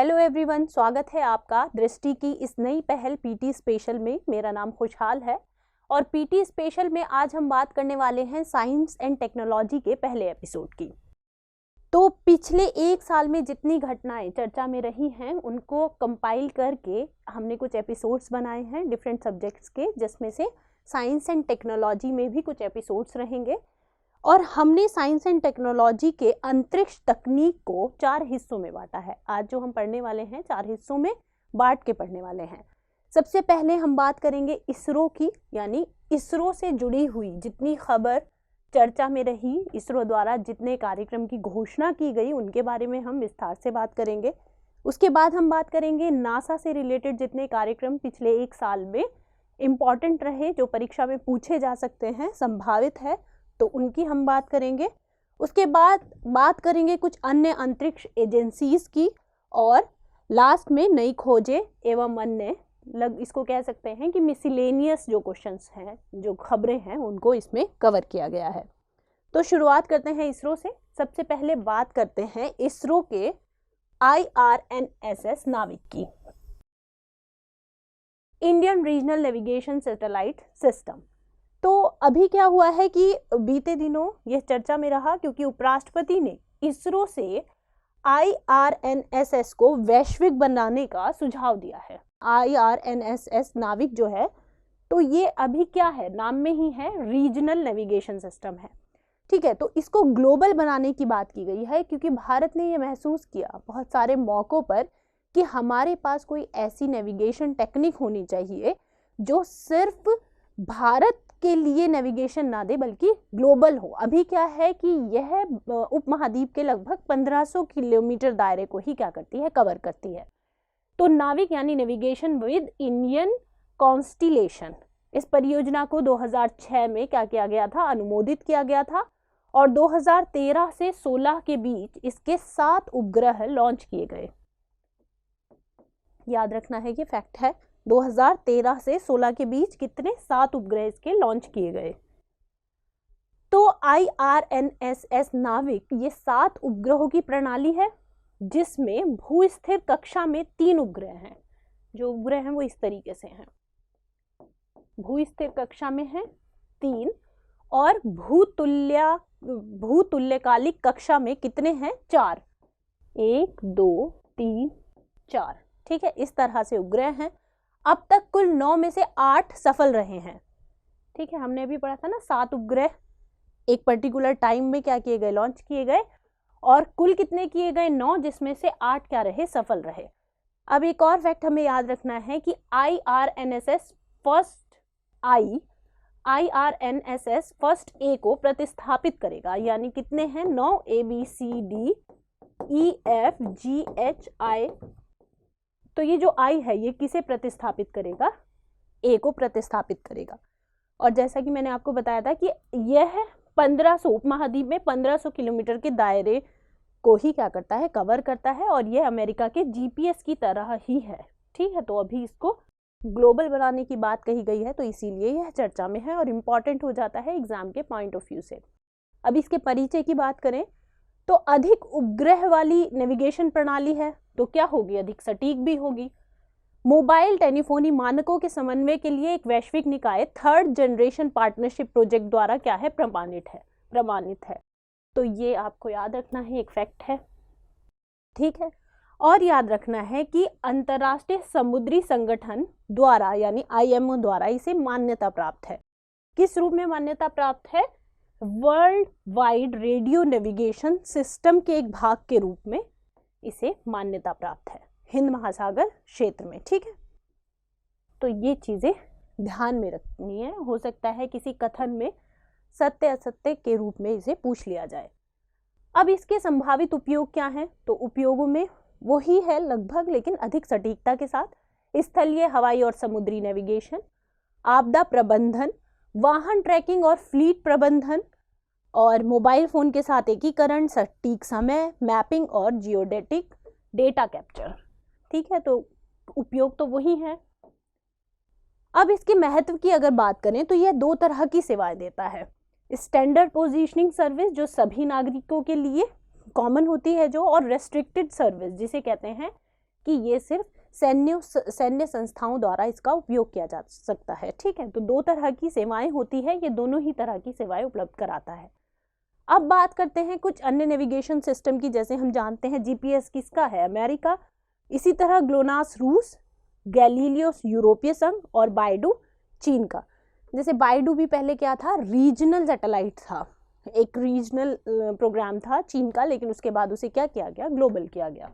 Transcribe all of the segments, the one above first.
Hello everyone, स्वागत है आपका दृष्टि की इस नई पहल पीटी स्पेशल में। मेरा नाम खुशहाल है और पीटी स्पेशल में आज हम बात करने वाले हैं साइंस एंड टेक्नोलॉजी के पहले एपिसोड की। तो पिछले एक साल में जितनी घटनाएं चर्चा में रही हैं उनको कंपाइल करके हमने कुछ एपिसोड्स बनाए हैं डिफरेंट सब्जेक्ट्स के, जिसमें से साइंस एंड टेक्नोलॉजी में भी कुछ एपिसोड्स रहेंगे। और हमने साइंस एंड टेक्नोलॉजी के अंतरिक्ष तकनीक को 4 हिस्सों में बांटा है। आज जो हम पढ़ने वाले हैं 4 हिस्सों में बांट के पढ़ने वाले हैं। सबसे पहले हम बात करेंगे इसरो की, यानी इसरो से जुड़ी हुई जितनी खबर चर्चा में रही, इसरो द्वारा जितने कार्यक्रम की घोषणा की गई उनके बारे में हम विस्तार से बात करेंगे। उसके बाद हम बात करेंगे नासा से रिलेटेड जितने कार्यक्रम पिछले एक साल में इम्पॉर्टेंट रहे, जो परीक्षा में पूछे जा सकते हैं, संभावित है, तो उनकी हम बात करेंगे। उसके बाद बात करेंगे कुछ अन्य अंतरिक्ष एजेंसीज की, और लास्ट में नई खोजें एवं अन्य इसको कह सकते हैं कि मिसलेनियस जो क्वेश्चंस हैं, जो खबरें हैं, उनको इसमें कवर किया गया है। तो शुरुआत करते हैं इसरो से। सबसे पहले बात करते हैं इसरो के IRNSS नाविक की, Indian regional navigation satellite system. तो अभी क्या हुआ है कि बीते दिनों यह चर्चा में रहा क्योंकि उपराष्ट्रपति ने इसरो से IRNSS को वैश्विक बनाने का सुझाव दिया है। IRNSS नाविक जो है, तो ये अभी क्या है, नाम में ही है, रीजनल नेविगेशन सिस्टम है, ठीक है। तो इसको ग्लोबल बनाने की बात की गई है क्योंकि भारत ने ये महसूस किया बहुत सारे मौक़ों पर कि हमारे पास कोई ऐसी नेविगेशन टेक्निक होनी चाहिए जो सिर्फ भारत के लिए नेविगेशन ना दे बल्कि ग्लोबल हो। अभी क्या है कि यह उपमहाद्वीप के लगभग 1500 किलोमीटर दायरे को ही क्या करती है, कवर करती है। तो नाविक यानी नेविगेशन विद इंडियन कॉन्स्टिलेशन, इस परियोजना को 2006 में क्या किया गया था, अनुमोदित किया गया था, और 2013 से 16 के बीच इसके 7 उपग्रह लॉन्च किए गए। याद रखना है कि फैक्ट है, 2013 से 16 के बीच कितने, 7 उपग्रह इसके लॉन्च किए गए। तो IRNSS नाविक ये 7 उपग्रहों की प्रणाली है जिसमें भूस्थिर कक्षा में 3 उपग्रह हैं। जो उपग्रह हैं वो इस तरीके से हैं, भूस्थिर कक्षा में हैं 3, और भूतुल्यकालिक कक्षा में कितने हैं, 4, 1 2 3 4, ठीक है। इस तरह से उपग्रह हैं। अब तक कुल 9 में से 8 सफल रहे हैं, ठीक है। हमने अभी पढ़ा था ना, 7 उपग्रह एक पर्टिकुलर टाइम में क्या किए गए, लॉन्च किए गए, और कुल कितने किए गए, 9, जिसमें से 8 क्या रहे, सफल रहे। अब एक और फैक्ट हमें याद रखना है कि IRNSS फर्स्ट A को प्रतिस्थापित करेगा, यानी कितने हैं, 9, ABCDEFGHI। तो ये जो I है ये किसे प्रतिस्थापित करेगा, A को प्रतिस्थापित करेगा। और जैसा कि मैंने आपको बताया था कि यह 1500 उपमहाद्वीप में 1500 किलोमीटर के दायरे को ही क्या करता है, कवर करता है, और यह अमेरिका के GPS की तरह ही है, ठीक है। तो अभी इसको ग्लोबल बनाने की बात कही गई है, तो इसीलिए यह चर्चा में है और इम्पॉर्टेंट हो जाता है एग्जाम के पॉइंट ऑफ व्यू से। अब इसके परिचय की बात करें तो अधिक उपग्रह वाली नेविगेशन प्रणाली है, तो क्या होगी, अधिक सटीक भी होगी। मोबाइल टेलीफोनी मानकों के समन्वय के लिए एक वैश्विक निकाय 3rd जनरेशन पार्टनरशिप प्रोजेक्ट द्वारा क्या है, प्रमाणित है। तो ये आपको याद रखना है, एक फैक्ट है, ठीक है। और याद रखना है कि अंतर्राष्ट्रीय समुद्री संगठन द्वारा यानी IMO द्वारा इसे मान्यता प्राप्त है। किस रूप में मान्यता प्राप्त है, world wide radio navigation system के एक भाग के रूप में इसे मान्यता प्राप्त है हिंद महासागर क्षेत्र में, ठीक है। तो ये चीजें ध्यान में रखनी है, हो सकता है किसी कथन में सत्य असत्य के रूप में इसे पूछ लिया जाए। अब इसके संभावित उपयोग क्या हैं, तो उपयोगों में वही है लगभग, लेकिन अधिक सटीकता के साथ, स्थलीय, हवाई और समुद्री नेविगेशन, आपदा प्रबंधन, वाहन ट्रैकिंग और फ्लीट प्रबंधन, और मोबाइल फोन के साथ एकीकरण, सटीक समय मैपिंग और जियोडेटिक डेटा कैप्चर, ठीक है। तो उपयोग तो वही है। अब इसके महत्व की अगर बात करें तो यह 2 तरह की सेवाएं देता है। स्टैंडर्ड पोजीशनिंग सर्विस जो सभी नागरिकों के लिए कॉमन होती है जो, और रेस्ट्रिक्टेड सर्विस जिसे कहते हैं कि ये सिर्फ सैन्य संस्थाओं द्वारा इसका उपयोग किया जा सकता है। ठीक है, तो 2 तरह की सेवाएं होती है, ये दोनों ही तरह की सेवाएं उपलब्ध कराता है। अब बात करते हैं कुछ अन्य नेविगेशन सिस्टम की। जैसे हम जानते हैं जीपीएस किसका है, अमेरिका, इसी तरह ग्लोनास रूस, गैलीलियो यूरोपीय संघ और बाइडू चीन का। जैसे बाइडू भी पहले क्या था, रीजनल सैटेलाइट था, एक रीजनल प्रोग्राम था चीन का, लेकिन उसके बाद उसे क्या किया गया, ग्लोबल किया गया।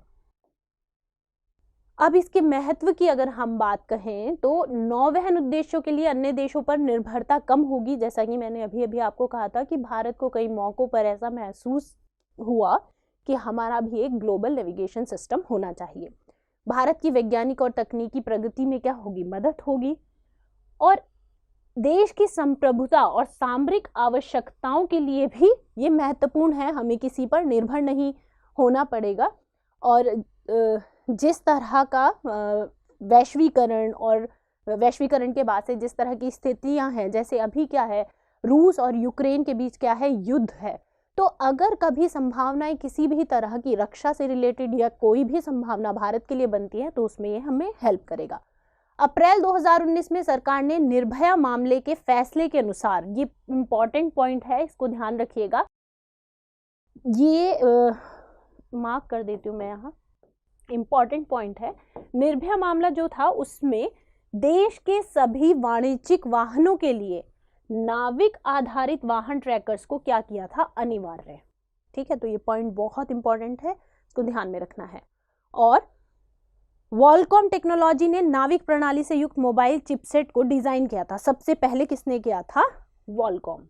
अब इसके महत्व की अगर हम बात कहें तो नौवहन उद्देश्यों के लिए अन्य देशों पर निर्भरता कम होगी। जैसा कि मैंने अभी अभी आपको कहा था कि भारत को कई मौकों पर ऐसा महसूस हुआ कि हमारा भी एक ग्लोबल नेविगेशन सिस्टम होना चाहिए। भारत की वैज्ञानिक और तकनीकी प्रगति में क्या होगी, मदद होगी, और देश की संप्रभुता और सामरिक आवश्यकताओं के लिए भी ये महत्वपूर्ण है। हमें किसी पर निर्भर नहीं होना पड़ेगा, और जिस तरह का वैश्वीकरण और वैश्वीकरण के बाद से जिस तरह की स्थितियां हैं, जैसे अभी क्या है, रूस और यूक्रेन के बीच क्या है, युद्ध है, तो अगर कभी संभावनाएं किसी भी तरह की रक्षा से रिलेटेड या कोई भी संभावना भारत के लिए बनती है तो उसमें ये हमें हेल्प करेगा। अप्रैल 2019 में सरकार ने निर्भया मामले के फैसले के अनुसार, ये इंपॉर्टेंट पॉइंट है, इसको ध्यान रखिएगा, ये मार्क कर देती हूँ मैं यहाँ, इंपॉर्टेंट पॉइंट है। निर्भया मामला जो था उसमें देश के सभी वाणिज्यिक वाहनों के लिए नाविक आधारित वाहन ट्रैकर्स को क्या किया था, अनिवार्य। ठीक है, तो ये पॉइंट बहुत इंपॉर्टेंट है, इसको ध्यान में रखना है। और वॉलकॉम टेक्नोलॉजी ने नाविक प्रणाली से युक्त मोबाइल चिपसेट को डिजाइन किया था। सबसे पहले किसने किया था, वॉलकॉम।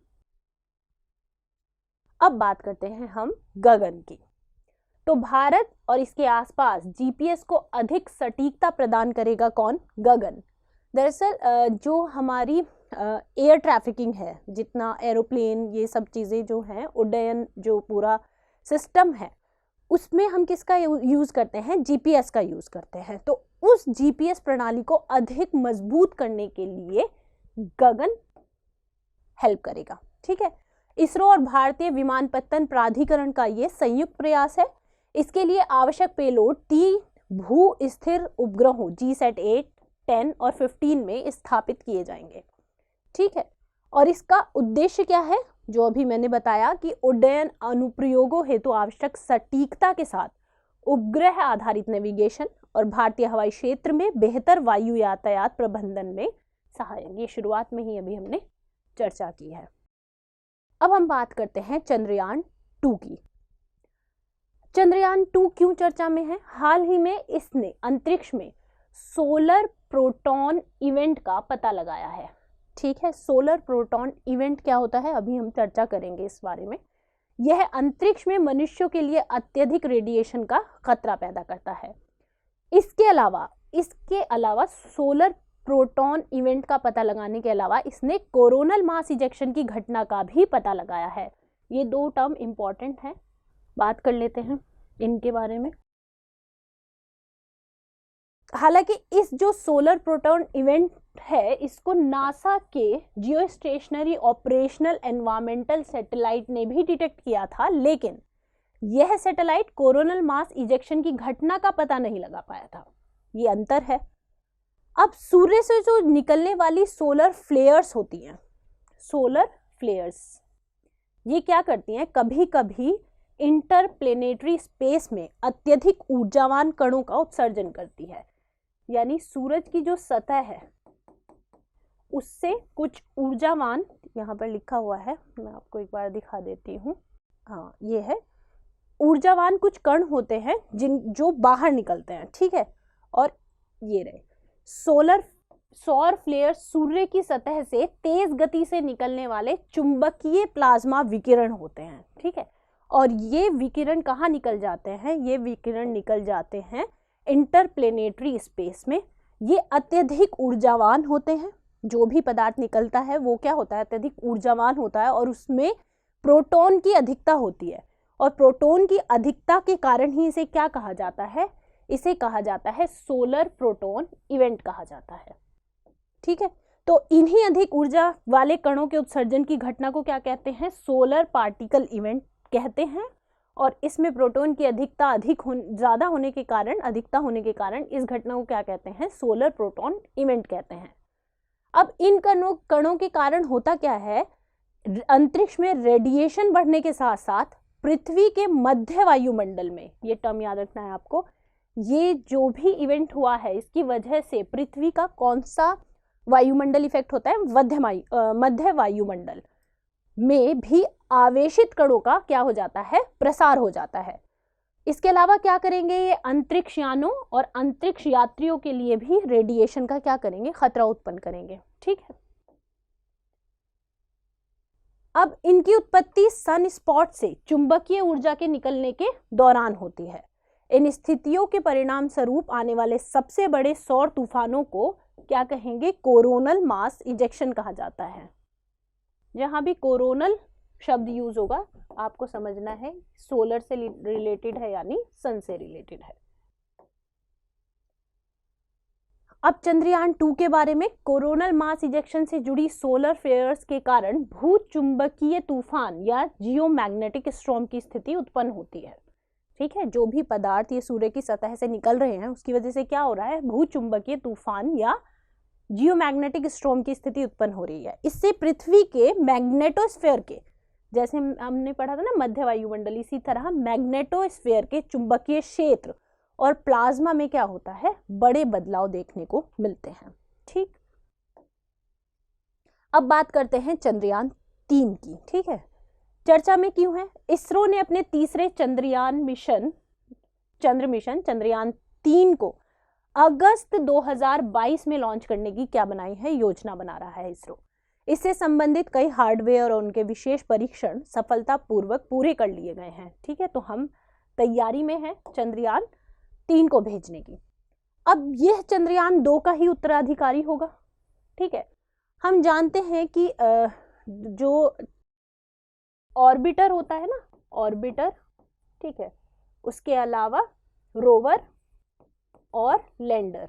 अब बात करते हैं हम गगन की। तो भारत और इसके आसपास जीपीएस को अधिक सटीकता प्रदान करेगा कौन, गगन। दरअसल जो हमारी एयर ट्रैफिकिंग है, जितना एरोप्लेन ये सब चीज़ें जो हैं, उड्डयन जो पूरा सिस्टम है, उसमें हम किसका यूज़ करते हैं, जीपीएस का यूज़ करते हैं। तो उस जीपीएस प्रणाली को अधिक मजबूत करने के लिए गगन हेल्प करेगा। ठीक है, इसरो और भारतीय विमानपत्तन प्राधिकरण का ये संयुक्त प्रयास है। इसके लिए आवश्यक पेलोड 3 भू स्थिर उपग्रहों GSAT 8, 10 और 15 में स्थापित किए जाएंगे। ठीक है, और इसका उद्देश्य क्या है, जो अभी मैंने बताया कि उड्डयन अनुप्रयोगों हेतु आवश्यक सटीकता के साथ उपग्रह आधारित नेविगेशन और भारतीय हवाई क्षेत्र में बेहतर वायु यातायात प्रबंधन में सहायक। ये शुरुआत में ही अभी हमने चर्चा की है। अब हम बात करते हैं चंद्रयान 2 की। चंद्रयान 2 क्यों चर्चा में है, हाल ही में इसने अंतरिक्ष में सोलर प्रोटॉन इवेंट का पता लगाया है। ठीक है, सोलर प्रोटॉन इवेंट क्या होता है, अभी हम चर्चा करेंगे इस बारे में। यह अंतरिक्ष में मनुष्यों के लिए अत्यधिक रेडिएशन का खतरा पैदा करता है। इसके अलावा सोलर प्रोटॉन इवेंट का पता लगाने के अलावा इसने कोरोनल मास इजेक्शन की घटना का भी पता लगाया है। ये 2 टर्म इंपॉर्टेंट हैं, बात कर लेते हैं इनके बारे में। हालांकि इस जो सोलर प्रोटॉन इवेंट है, इसको नासा के जियोस्टेशनरी ऑपरेशनल एनवायरमेंटल सैटेलाइट ने भी डिटेक्ट किया था, लेकिन यह सैटेलाइट कोरोनल मास इजेक्शन की घटना का पता नहीं लगा पाया था। ये अंतर है। अब सूर्य से जो निकलने वाली सोलर फ्लेयर्स होती हैं, सोलर फ्लेयर्स ये क्या करती हैं, कभी कभी इंटरप्लेनेटरी स्पेस में अत्यधिक ऊर्जावान कणों का उत्सर्जन करती है। यानी सूरज की जो सतह है उससे कुछ ऊर्जावान, यहाँ पर लिखा हुआ है, मैं आपको एक बार दिखा देती हूँ, हाँ ये है, ऊर्जावान कुछ कण होते हैं जो बाहर निकलते हैं। ठीक है, और ये रहे सौर फ्लेयर सूर्य की सतह से तेज गति से निकलने वाले चुंबकीय प्लाज्मा विकिरण होते हैं। ठीक है, और ये विकिरण कहाँ निकल जाते हैं, ये विकिरण निकल जाते हैं इंटरप्लेनेटरी स्पेस में। ये अत्यधिक ऊर्जावान होते हैं, जो भी पदार्थ निकलता है वो क्या होता है, अत्यधिक ऊर्जावान होता है, और उसमें प्रोटॉन की अधिकता होती है, और प्रोटॉन की अधिकता के कारण ही इसे क्या कहा जाता है, इसे कहा जाता है सोलर प्रोटॉन इवेंट कहा जाता है। ठीक है, तो इन्हीं अधिक ऊर्जा वाले कणों के उत्सर्जन की घटना को क्या कहते हैं, सोलर पार्टिकल इवेंट कहते हैं। और इसमें प्रोटॉन की अधिकता ज़्यादा होने के कारण, अधिकता होने के कारण इस घटना को क्या कहते हैं, सोलर प्रोटॉन इवेंट कहते हैं। अब इन कणों के कारण होता क्या है, अंतरिक्ष में रेडिएशन बढ़ने के साथ साथ पृथ्वी के मध्य वायुमंडल में, ये टर्म याद रखना है आपको, ये जो भी इवेंट हुआ है इसकी वजह से पृथ्वी का कौन सा वायुमंडल इफेक्ट होता है, मध्य वायुमंडल में भी आवेशित कणों का क्या हो जाता है, प्रसार हो जाता है। इसके अलावा क्या करेंगे, ये अंतरिक्ष यानों और अंतरिक्ष यात्रियों के लिए भी रेडिएशन का क्या करेंगे, खतरा उत्पन्न करेंगे। ठीक है, अब इनकी उत्पत्ति सन स्पॉट से चुंबकीय ऊर्जा के निकलने के दौरान होती है। इन स्थितियों के परिणाम स्वरूप आने वाले सबसे बड़े सौर तूफानों को क्या कहेंगे, कोरोनल मास इजेक्शन कहा जाता है। जहां भी कोरोनल शब्द यूज होगा आपको समझना है सोलर से रिलेटेड है यानी सन से रिलेटेड है। अब चंद्रयान 2 के बारे में, कोरोनल मास इजेक्शन से जुड़ी सोलर फ्लेयर्स के कारण भूचुंबकीय तूफान या जियोमैग्नेटिक स्टॉर्म की स्थिति उत्पन्न होती है। ठीक है, जो भी पदार्थ ये सूर्य की सतह से निकल रहे हैं उसकी वजह से क्या हो रहा है, भूचुंबकीय तूफान या जियोमैग्नेटिक स्टॉर्म की स्थिति उत्पन्न हो रही है। इससे पृथ्वी के मैग्नेटोस्फीयर के, जैसे हमने पढ़ा था ना मध्य वायुमंडल, इसी तरह मैग्नेटोस्फीयर के चुंबकीय क्षेत्र और प्लाज्मा में क्या होता है, बड़े बदलाव देखने को मिलते हैं। ठीक, अब बात करते हैं चंद्रयान 3 की। ठीक है, चर्चा में क्यों है, इसरो ने अपने तीसरे चंद्रयान मिशन चंद्रयान 3 को अगस्त 2022 में लॉन्च करने की क्या बनाई है, योजना बना रहा है इसरो। इससे संबंधित कई हार्डवेयर और उनके विशेष परीक्षण सफलतापूर्वक पूरे कर लिए गए हैं। ठीक है, तो हम तैयारी में हैं चंद्रयान 3 को भेजने की। अब यह चंद्रयान 2 का ही उत्तराधिकारी होगा। ठीक है, हम जानते हैं कि जो ऑर्बिटर होता है ना, ऑर्बिटर, ठीक है, उसके अलावा रोवर और लैंडर,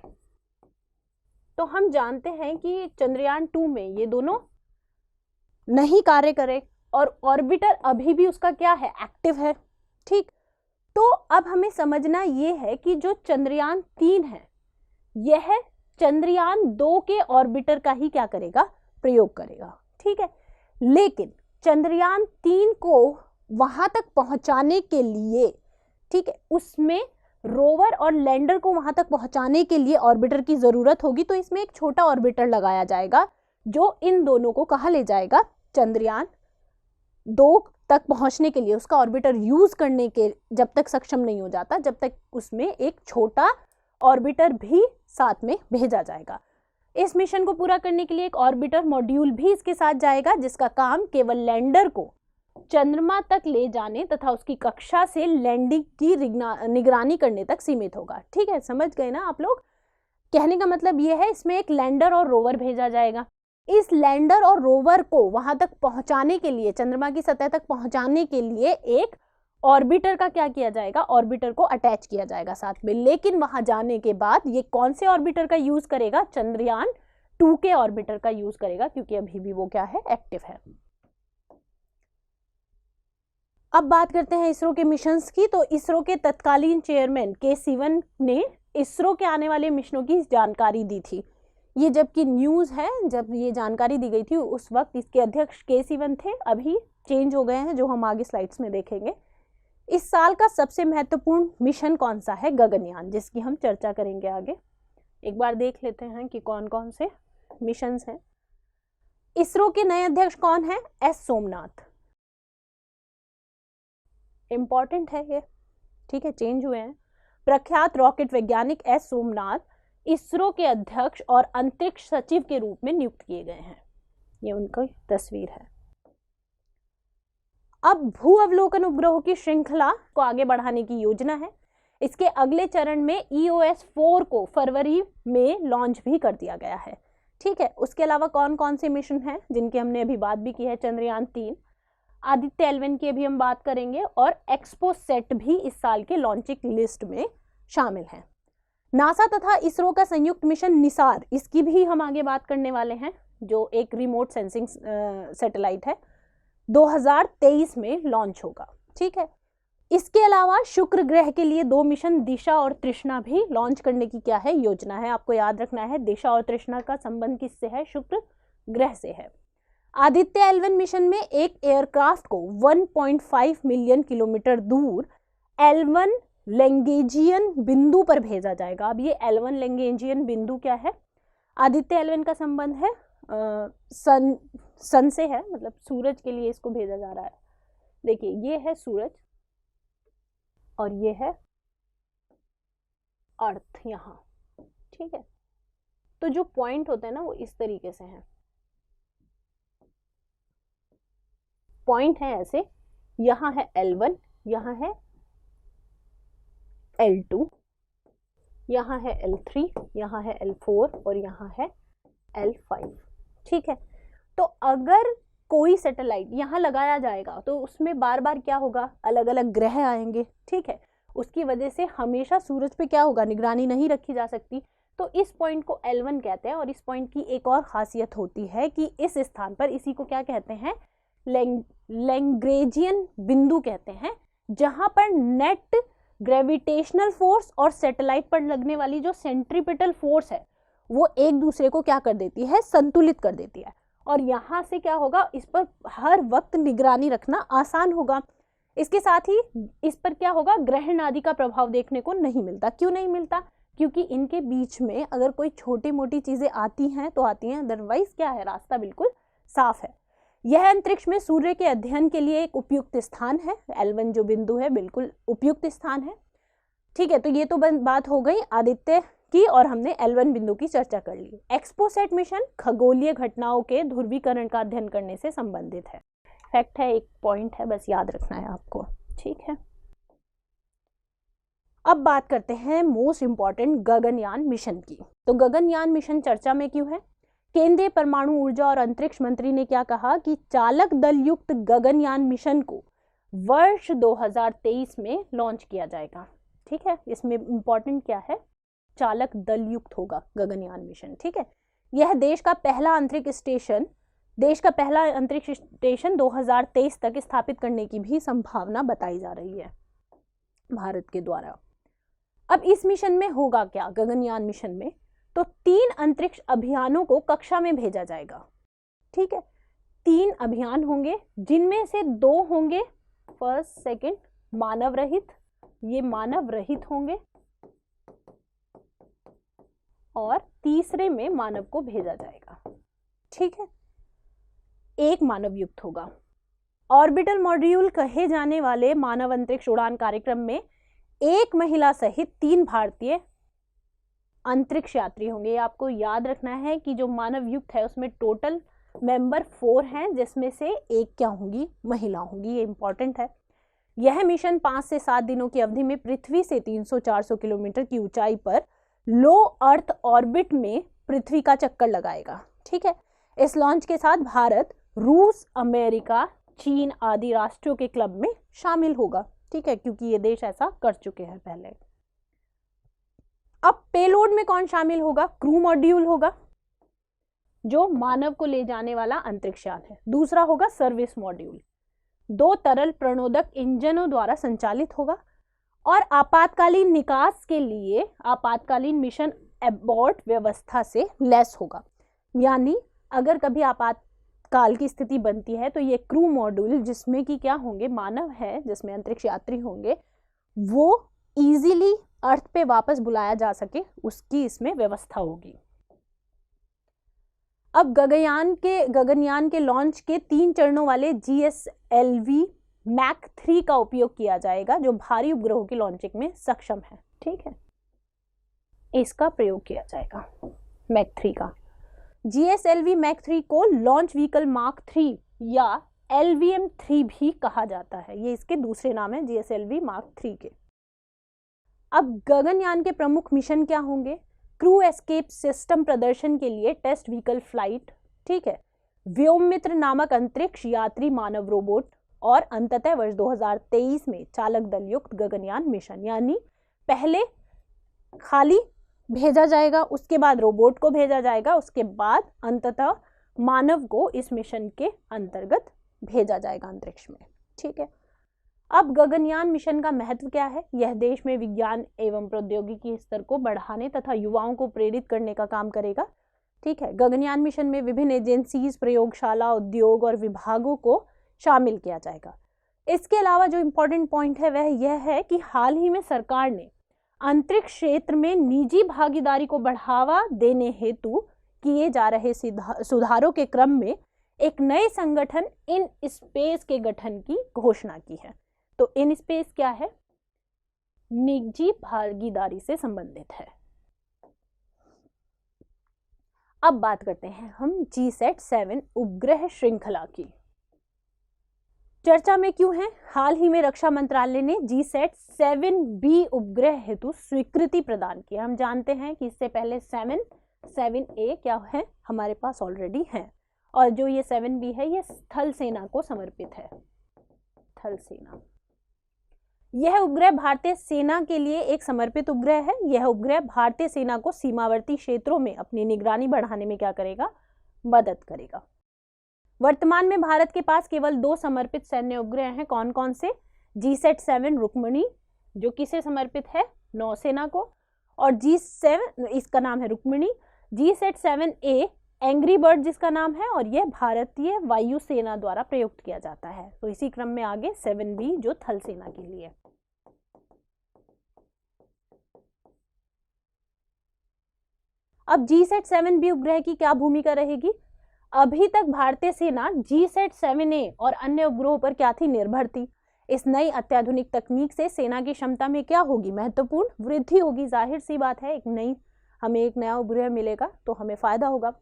तो हम जानते हैं कि चंद्रयान 2 में ये दोनों नहीं कार्य करे और ऑर्बिटर अभी भी उसका क्या है, एक्टिव है। ठीक, तो अब हमें समझना ये है कि जो चंद्रयान 3 है यह चंद्रयान 2 के ऑर्बिटर का ही क्या करेगा, प्रयोग करेगा। ठीक है, लेकिन चंद्रयान 3 को वहां तक पहुंचाने के लिए, ठीक है, उसमें रोवर और लैंडर को वहां तक पहुंचाने के लिए ऑर्बिटर की जरूरत होगी। तो इसमें एक छोटा ऑर्बिटर लगाया जाएगा जो इन दोनों को कहाँ ले जाएगा, चंद्रयान 2 तक पहुंचने के लिए उसका ऑर्बिटर यूज करने के जब तक सक्षम नहीं हो जाता, जब तक उसमें एक छोटा ऑर्बिटर भी साथ में भेजा जाएगा। इस मिशन को पूरा करने के लिए एक ऑर्बिटर मॉड्यूल भी इसके साथ जाएगा जिसका काम केवल लैंडर को चंद्रमा तक ले जाने तथा उसकी कक्षा से लैंडिंग की निगरानी करने तक सीमित होगा। ठीक है, समझ गए ना आप लोग, कहने का मतलब यह है इसमें एक लैंडर और रोवर भेजा जाएगा। इस लैंडर और रोवर को वहां तक पहुंचाने के लिए, चंद्रमा की सतह तक पहुंचाने के लिए एक ऑर्बिटर का क्या किया जाएगा, ऑर्बिटर को अटैच किया जाएगा साथ में। लेकिन वहां जाने के बाद ये कौन से ऑर्बिटर का यूज करेगा, चंद्रयान 2 के ऑर्बिटर का यूज करेगा, क्योंकि अभी भी वो क्या है, एक्टिव है। अब बात करते हैं इसरो के मिशंस की। तो इसरो के तत्कालीन चेयरमैन के सिवन ने इसरो के आने वाले मिशनों की जानकारी दी थी। ये जबकि न्यूज़ है, जब ये जानकारी दी गई थी उस वक्त इसके अध्यक्ष के सिवन थे, अभी चेंज हो गए हैं, जो हम आगे स्लाइड्स में देखेंगे। इस साल का सबसे महत्वपूर्ण मिशन कौन सा है, गगनयान, जिसकी हम चर्चा करेंगे आगे। एक बार देख लेते हैं कि कौन कौन से मिशंस हैं। इसरो के नए अध्यक्ष कौन है, एस सोमनाथ, इंपॉर्टेंट है ये। ठीक है, चेंज हुए हैं। प्रख्यात रॉकेट वैज्ञानिक एस सोमनाथ इसरो के अध्यक्ष और अंतरिक्ष सचिव के रूप में नियुक्त किए गए हैं। ये उनकी तस्वीर है। अब भू अवलोकन उपग्रहों की श्रृंखला को आगे बढ़ाने की योजना है। इसके अगले चरण में EOS 4 को फरवरी में लॉन्च भी कर दिया गया है। ठीक है, उसके अलावा कौन कौन से मिशन हैं जिनकी हमने अभी बात भी की है, चंद्रयान 3, आदित्य L1 की अभी हम बात करेंगे, और एक्सपोसेट भी इस साल के लॉन्चिंग लिस्ट में शामिल है। नासा तथा इसरो का संयुक्त मिशन निसार, इसकी भी हम आगे बात करने वाले हैं, जो एक रिमोट सेंसिंग सैटेलाइट है, 2023 में लॉन्च होगा। ठीक है, इसके अलावा शुक्र ग्रह के लिए 2 मिशन दिशा और तृष्णा भी लॉन्च करने की क्या है योजना है। आपको याद रखना है दिशा और तृष्णा का संबंध किससे है, शुक्र ग्रह से है। आदित्य L1 मिशन में एक एयरक्राफ्ट को 1.5 मिलियन किलोमीटर दूर L1 लैंगेजियन बिंदु पर भेजा जाएगा। अब ये L1 लैंगेजियन बिंदु क्या है, आदित्य L1 का संबंध है सन से है, मतलब सूरज के लिए इसको भेजा जा रहा है। देखिए ये है सूरज और ये है अर्थ यहाँ, ठीक है। तो जो पॉइंट होते हैं ना वो इस तरीके से हैं, पॉइंट है ऐसे, यहाँ है L1, यहाँ है L2, यहाँ है L3, यहाँ है L4 और यहाँ है L5, ठीक है। तो अगर कोई सैटेलाइट यहाँ लगाया जाएगा तो उसमें बार बार क्या होगा, अलग अलग ग्रह आएंगे, ठीक है। उसकी वजह से हमेशा सूरज पे क्या होगा, निगरानी नहीं रखी जा सकती। तो इस पॉइंट को L1 कहते हैं। और इस पॉइंट की एक और खासियत होती है कि इस स्थान पर इसी को क्या कहते हैं, लैंग्रेजियन बिंदु कहते हैं, जहां पर नेट ग्रेविटेशनल फोर्स और सैटेलाइट पर लगने वाली जो सेंट्रीपिटल फोर्स है वो एक दूसरे को क्या कर देती है, संतुलित कर देती है। और यहाँ से क्या होगा, इस पर हर वक्त निगरानी रखना आसान होगा। इसके साथ ही इस पर क्या होगा, ग्रहण आदि का प्रभाव देखने को नहीं मिलता। क्यों नहीं मिलता, क्योंकि इनके बीच में अगर कोई छोटी मोटी चीजें आती हैं तो आती हैं, अदरवाइज क्या है, रास्ता बिल्कुल साफ है। यह अंतरिक्ष में सूर्य के अध्ययन के लिए एक उपयुक्त स्थान है। L1 जो बिंदु है बिल्कुल उपयुक्त स्थान है, ठीक है। तो ये तो बात हो गई आदित्य की और हमने L1 बिंदु की चर्चा कर ली। एक्सपोसैट मिशन खगोलीय घटनाओं के ध्रुवीकरण का अध्ययन करने से संबंधित है। फैक्ट है, एक पॉइंट है, बस याद रखना है आपको, ठीक है। अब बात करते हैं मोस्ट इंपॉर्टेंट गगनयान मिशन की। तो गगनयान मिशन चर्चा में क्यों है, केंद्रीय परमाणु ऊर्जा और अंतरिक्ष मंत्री ने क्या कहा कि चालक दल युक्त गगनयान मिशन को वर्ष 2023 में लॉन्च किया जाएगा, ठीक है। इसमें इंपॉर्टेंट क्या है, चालक दल युक्त होगा गगनयान मिशन, ठीक है। यह देश का पहला अंतरिक्ष स्टेशन 2023 तक स्थापित करने की भी संभावना बताई जा रही है भारत के द्वारा। अब इस मिशन में होगा क्या, गगनयान मिशन में तो 3 अंतरिक्ष अभियानों को कक्षा में भेजा जाएगा, ठीक है। 3 अभियान होंगे जिनमें से 2 होंगे फर्स्ट सेकंड मानव रहित, ये मानव रहित होंगे, और तीसरे में मानव को भेजा जाएगा, ठीक है। एक मानव युक्त होगा। ऑर्बिटल मॉड्यूल कहे जाने वाले मानव अंतरिक्ष उड़ान कार्यक्रम में एक महिला सहित 3 भारतीय अंतरिक्ष यात्री होंगे। आपको याद रखना है कि जो मानव युक्त है उसमें टोटल मेंबर 4 हैं, जिसमें से एक क्या होंगी, महिला होंगी, ये इंपॉर्टेंट है। यह मिशन 5 से 7 दिनों की अवधि में पृथ्वी से 300-400 किलोमीटर की ऊंचाई पर लो अर्थ ऑर्बिट में पृथ्वी का चक्कर लगाएगा, ठीक है। इस लॉन्च के साथ भारत रूस, अमेरिका, चीन आदि राष्ट्रों के क्लब में शामिल होगा, ठीक है, क्योंकि ये देश ऐसा कर चुके हैं पहले। अब पेलोड में कौन शामिल होगा, क्रू मॉड्यूल होगा जो मानव को ले जाने वाला अंतरिक्ष यान है। दूसरा होगा सर्विस मॉड्यूल, 2 तरल प्रणोदक इंजनों द्वारा संचालित होगा और आपातकालीन निकास के लिए आपातकालीन मिशन एबॉर्ट व्यवस्था से लैस होगा। यानी अगर कभी आपातकाल की स्थिति बनती है तो ये क्रू मॉड्यूल, जिसमें कि क्या होंगे, मानव है, जिसमें अंतरिक्ष यात्री होंगे, वो इजीली अर्थ पे वापस बुलाया जा सके, उसकी इसमें व्यवस्था होगी। अब गगनयान के लॉन्च के 3 चरणों वाले GSLV मैक 3 का उपयोग किया जाएगा, जो भारी उपग्रहों की लॉन्चिंग में सक्षम है, ठीक है। इसका प्रयोग किया जाएगा मैक 3 का। GSLV मैक 3 को लॉन्च व्हीकल मार्क 3 या LVM-3 भी कहा जाता है। ये इसके दूसरे नाम है GSLV मार्क 3 के। अब गगनयान के प्रमुख मिशन क्या होंगे, क्रू एस्केप सिस्टम प्रदर्शन के लिए टेस्ट व्हीकल फ्लाइट, ठीक है, व्योममित्र नामक अंतरिक्ष यात्री मानव रोबोट, और अंततः वर्ष 2023 में चालक दल युक्त गगनयान मिशन। यानी पहले खाली भेजा जाएगा, उसके बाद रोबोट को भेजा जाएगा, उसके बाद अंततः मानव को इस मिशन के अंतर्गत भेजा जाएगा अंतरिक्ष में, ठीक है। अब गगनयान मिशन का महत्व क्या है? यह देश में विज्ञान एवं प्रौद्योगिकी स्तर को बढ़ाने तथा युवाओं को प्रेरित करने का काम करेगा। ठीक है, गगनयान मिशन में विभिन्न एजेंसीज, प्रयोगशाला, उद्योग और विभागों को शामिल किया जाएगा। इसके अलावा जो इम्पोर्टेंट पॉइंट है वह यह है कि हाल ही में सरकार ने अंतरिक्ष क्षेत्र में निजी भागीदारी को बढ़ावा देने हेतु किए जा रहे सुधारों के क्रम में एक नए संगठन इन स्पेस के गठन की घोषणा की है। तो इन स्पेस क्या है? निजी भागीदारी से संबंधित है। अब बात करते हैं हम GSAT-7 उपग्रह श्रृंखला की। चर्चा में क्यों है? हाल ही में रक्षा मंत्रालय ने GSAT-7B उपग्रह हेतु स्वीकृति प्रदान की। हम जानते हैं कि इससे पहले 7A क्या है, हमारे पास ऑलरेडी है, और जो ये 7B है ये थल सेना को समर्पित है। थल सेना, यह उपग्रह भारतीय सेना के लिए एक समर्पित उपग्रह है। यह उपग्रह भारतीय सेना को सीमावर्ती क्षेत्रों में अपनी निगरानी बढ़ाने में क्या करेगा? मदद करेगा। वर्तमान में भारत के पास केवल 2 समर्पित सैन्य उपग्रह हैं। कौन कौन से? GSAT-7 रुक्मिणी, जो किसे समर्पित है? नौसेना को, और G7 इसका नाम है रुक्मिणी। GSAT-7A एंग्री बर्ड जिसका नाम है, और यह भारतीय वायुसेना द्वारा प्रयुक्त किया जाता है। तो इसी क्रम में आगे 7B जो थल सेना के लिए। अब GSAT-7B उपग्रह की क्या भूमिका रहेगी? अभी तक भारतीय सेना GSAT-7A और अन्य उपग्रहों पर क्या थी? निर्भर थी। इस नई अत्याधुनिक तकनीक से सेना की क्षमता में क्या होगी? महत्वपूर्ण वृद्धि होगी। जाहिर सी बात है, हमें एक नया उपग्रह मिलेगा तो हमें फायदा होगा।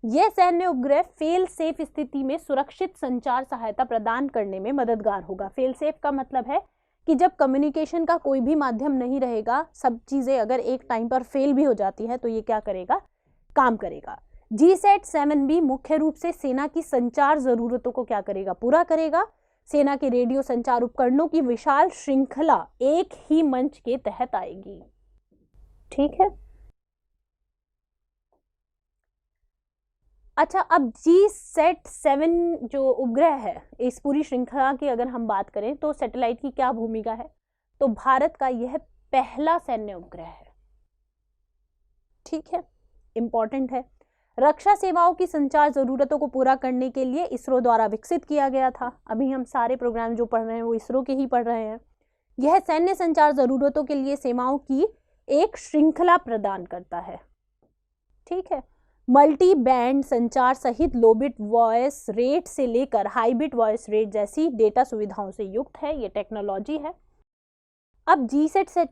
यह सैन्य उपग्रह फेल सेफ स्थिति में सुरक्षित संचार सहायता प्रदान करने में मददगार होगा। फेल सेफ का मतलब है कि जब कम्युनिकेशन का कोई भी माध्यम नहीं रहेगा, सब चीजें अगर एक टाइम पर फेल भी हो जाती है तो ये क्या करेगा? काम करेगा। GSAT-7B मुख्य रूप से सेना की संचार जरूरतों को क्या करेगा? पूरा करेगा। सेना के रेडियो संचार उपकरणों की विशाल श्रृंखला एक ही मंच के तहत आएगी। ठीक है। अच्छा, अब GSAT-7 जो उपग्रह है, इस पूरी श्रृंखला की अगर हम बात करें तो सैटेलाइट की क्या भूमिका है? तो भारत का यह पहला सैन्य उपग्रह है। ठीक है, इंपॉर्टेंट है। रक्षा सेवाओं की संचार जरूरतों को पूरा करने के लिए इसरो द्वारा विकसित किया गया था। अभी हम सारे प्रोग्राम जो पढ़ रहे हैं वो इसरो के ही पढ़ रहे हैं। यह सैन्य संचार जरूरतों के लिए सेवाओं की एक श्रृंखला प्रदान करता है। ठीक है, मल्टी बैंड संचार सहित लो बिट वॉइस रेट से लेकर हाई बिट वॉइस रेट जैसी डेटा सुविधाओं से युक्त है। ये टेक्नोलॉजी है। अब GSAT-7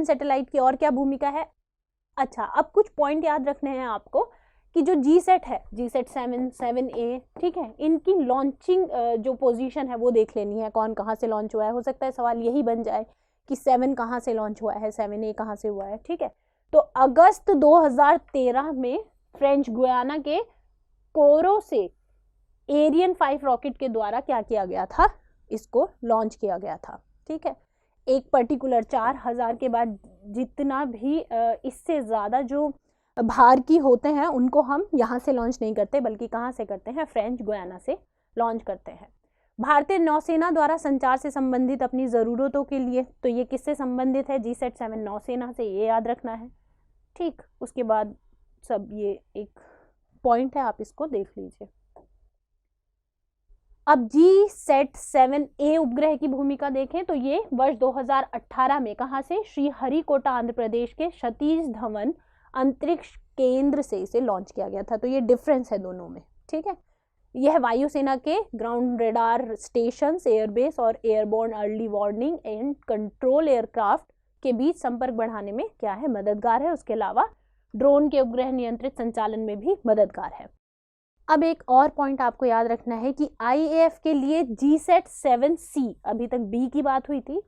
सैटेलाइट की और क्या भूमिका है? अच्छा, अब कुछ पॉइंट याद रखने हैं आपको कि जो GSAT है, GSAT-7, 7A, ठीक है, इनकी लॉन्चिंग जो पोजीशन है वो देख लेनी है। कौन कहाँ से लॉन्च हुआ है? हो सकता है सवाल यही बन जाए कि 7 कहाँ से लॉन्च हुआ है, 7A कहाँ से हुआ है। ठीक है, तो अगस्त 2013 में फ्रेंच गुयाना के कोरो से एरियन 5 रॉकेट के द्वारा क्या किया गया था? इसको लॉन्च किया गया था। ठीक है, एक पर्टिकुलर 4000 के बाद जितना भी इससे ज़्यादा जो भार की होते हैं उनको हम यहाँ से लॉन्च नहीं करते, बल्कि कहाँ से करते हैं? फ्रेंच गुयाना से लॉन्च करते हैं। भारतीय नौसेना द्वारा संचार से संबंधित अपनी ज़रूरतों के लिए, तो ये किससे संबंधित है? GSAT-7 नौसेना से, ये याद रखना है। ठीक, उसके बाद सब ये एक पॉइंट है, आप इसको देख लीजिए। अब GSAT-7A उपग्रह की भूमिका देखें तो ये वर्ष 2018 में कहाँ से? श्रीहरिकोटा आंध्र प्रदेश के सतीश धवन अंतरिक्ष केंद्र से इसे लॉन्च किया गया था। तो ये डिफरेंस है दोनों में। ठीक है, यह वायुसेना के ग्राउंड रेडार स्टेशन, एयरबेस और airborne early warning and control aircraft के बीच संपर्क बढ़ाने में क्या है? मददगार है। उसके अलावा ड्रोन के उपग्रह नियंत्रित संचालन में भी मददगार है। अब एक और पॉइंट आपको याद रखना है कि IAF के लिए GSAT-7C, अभी तक B की बात हुई थी,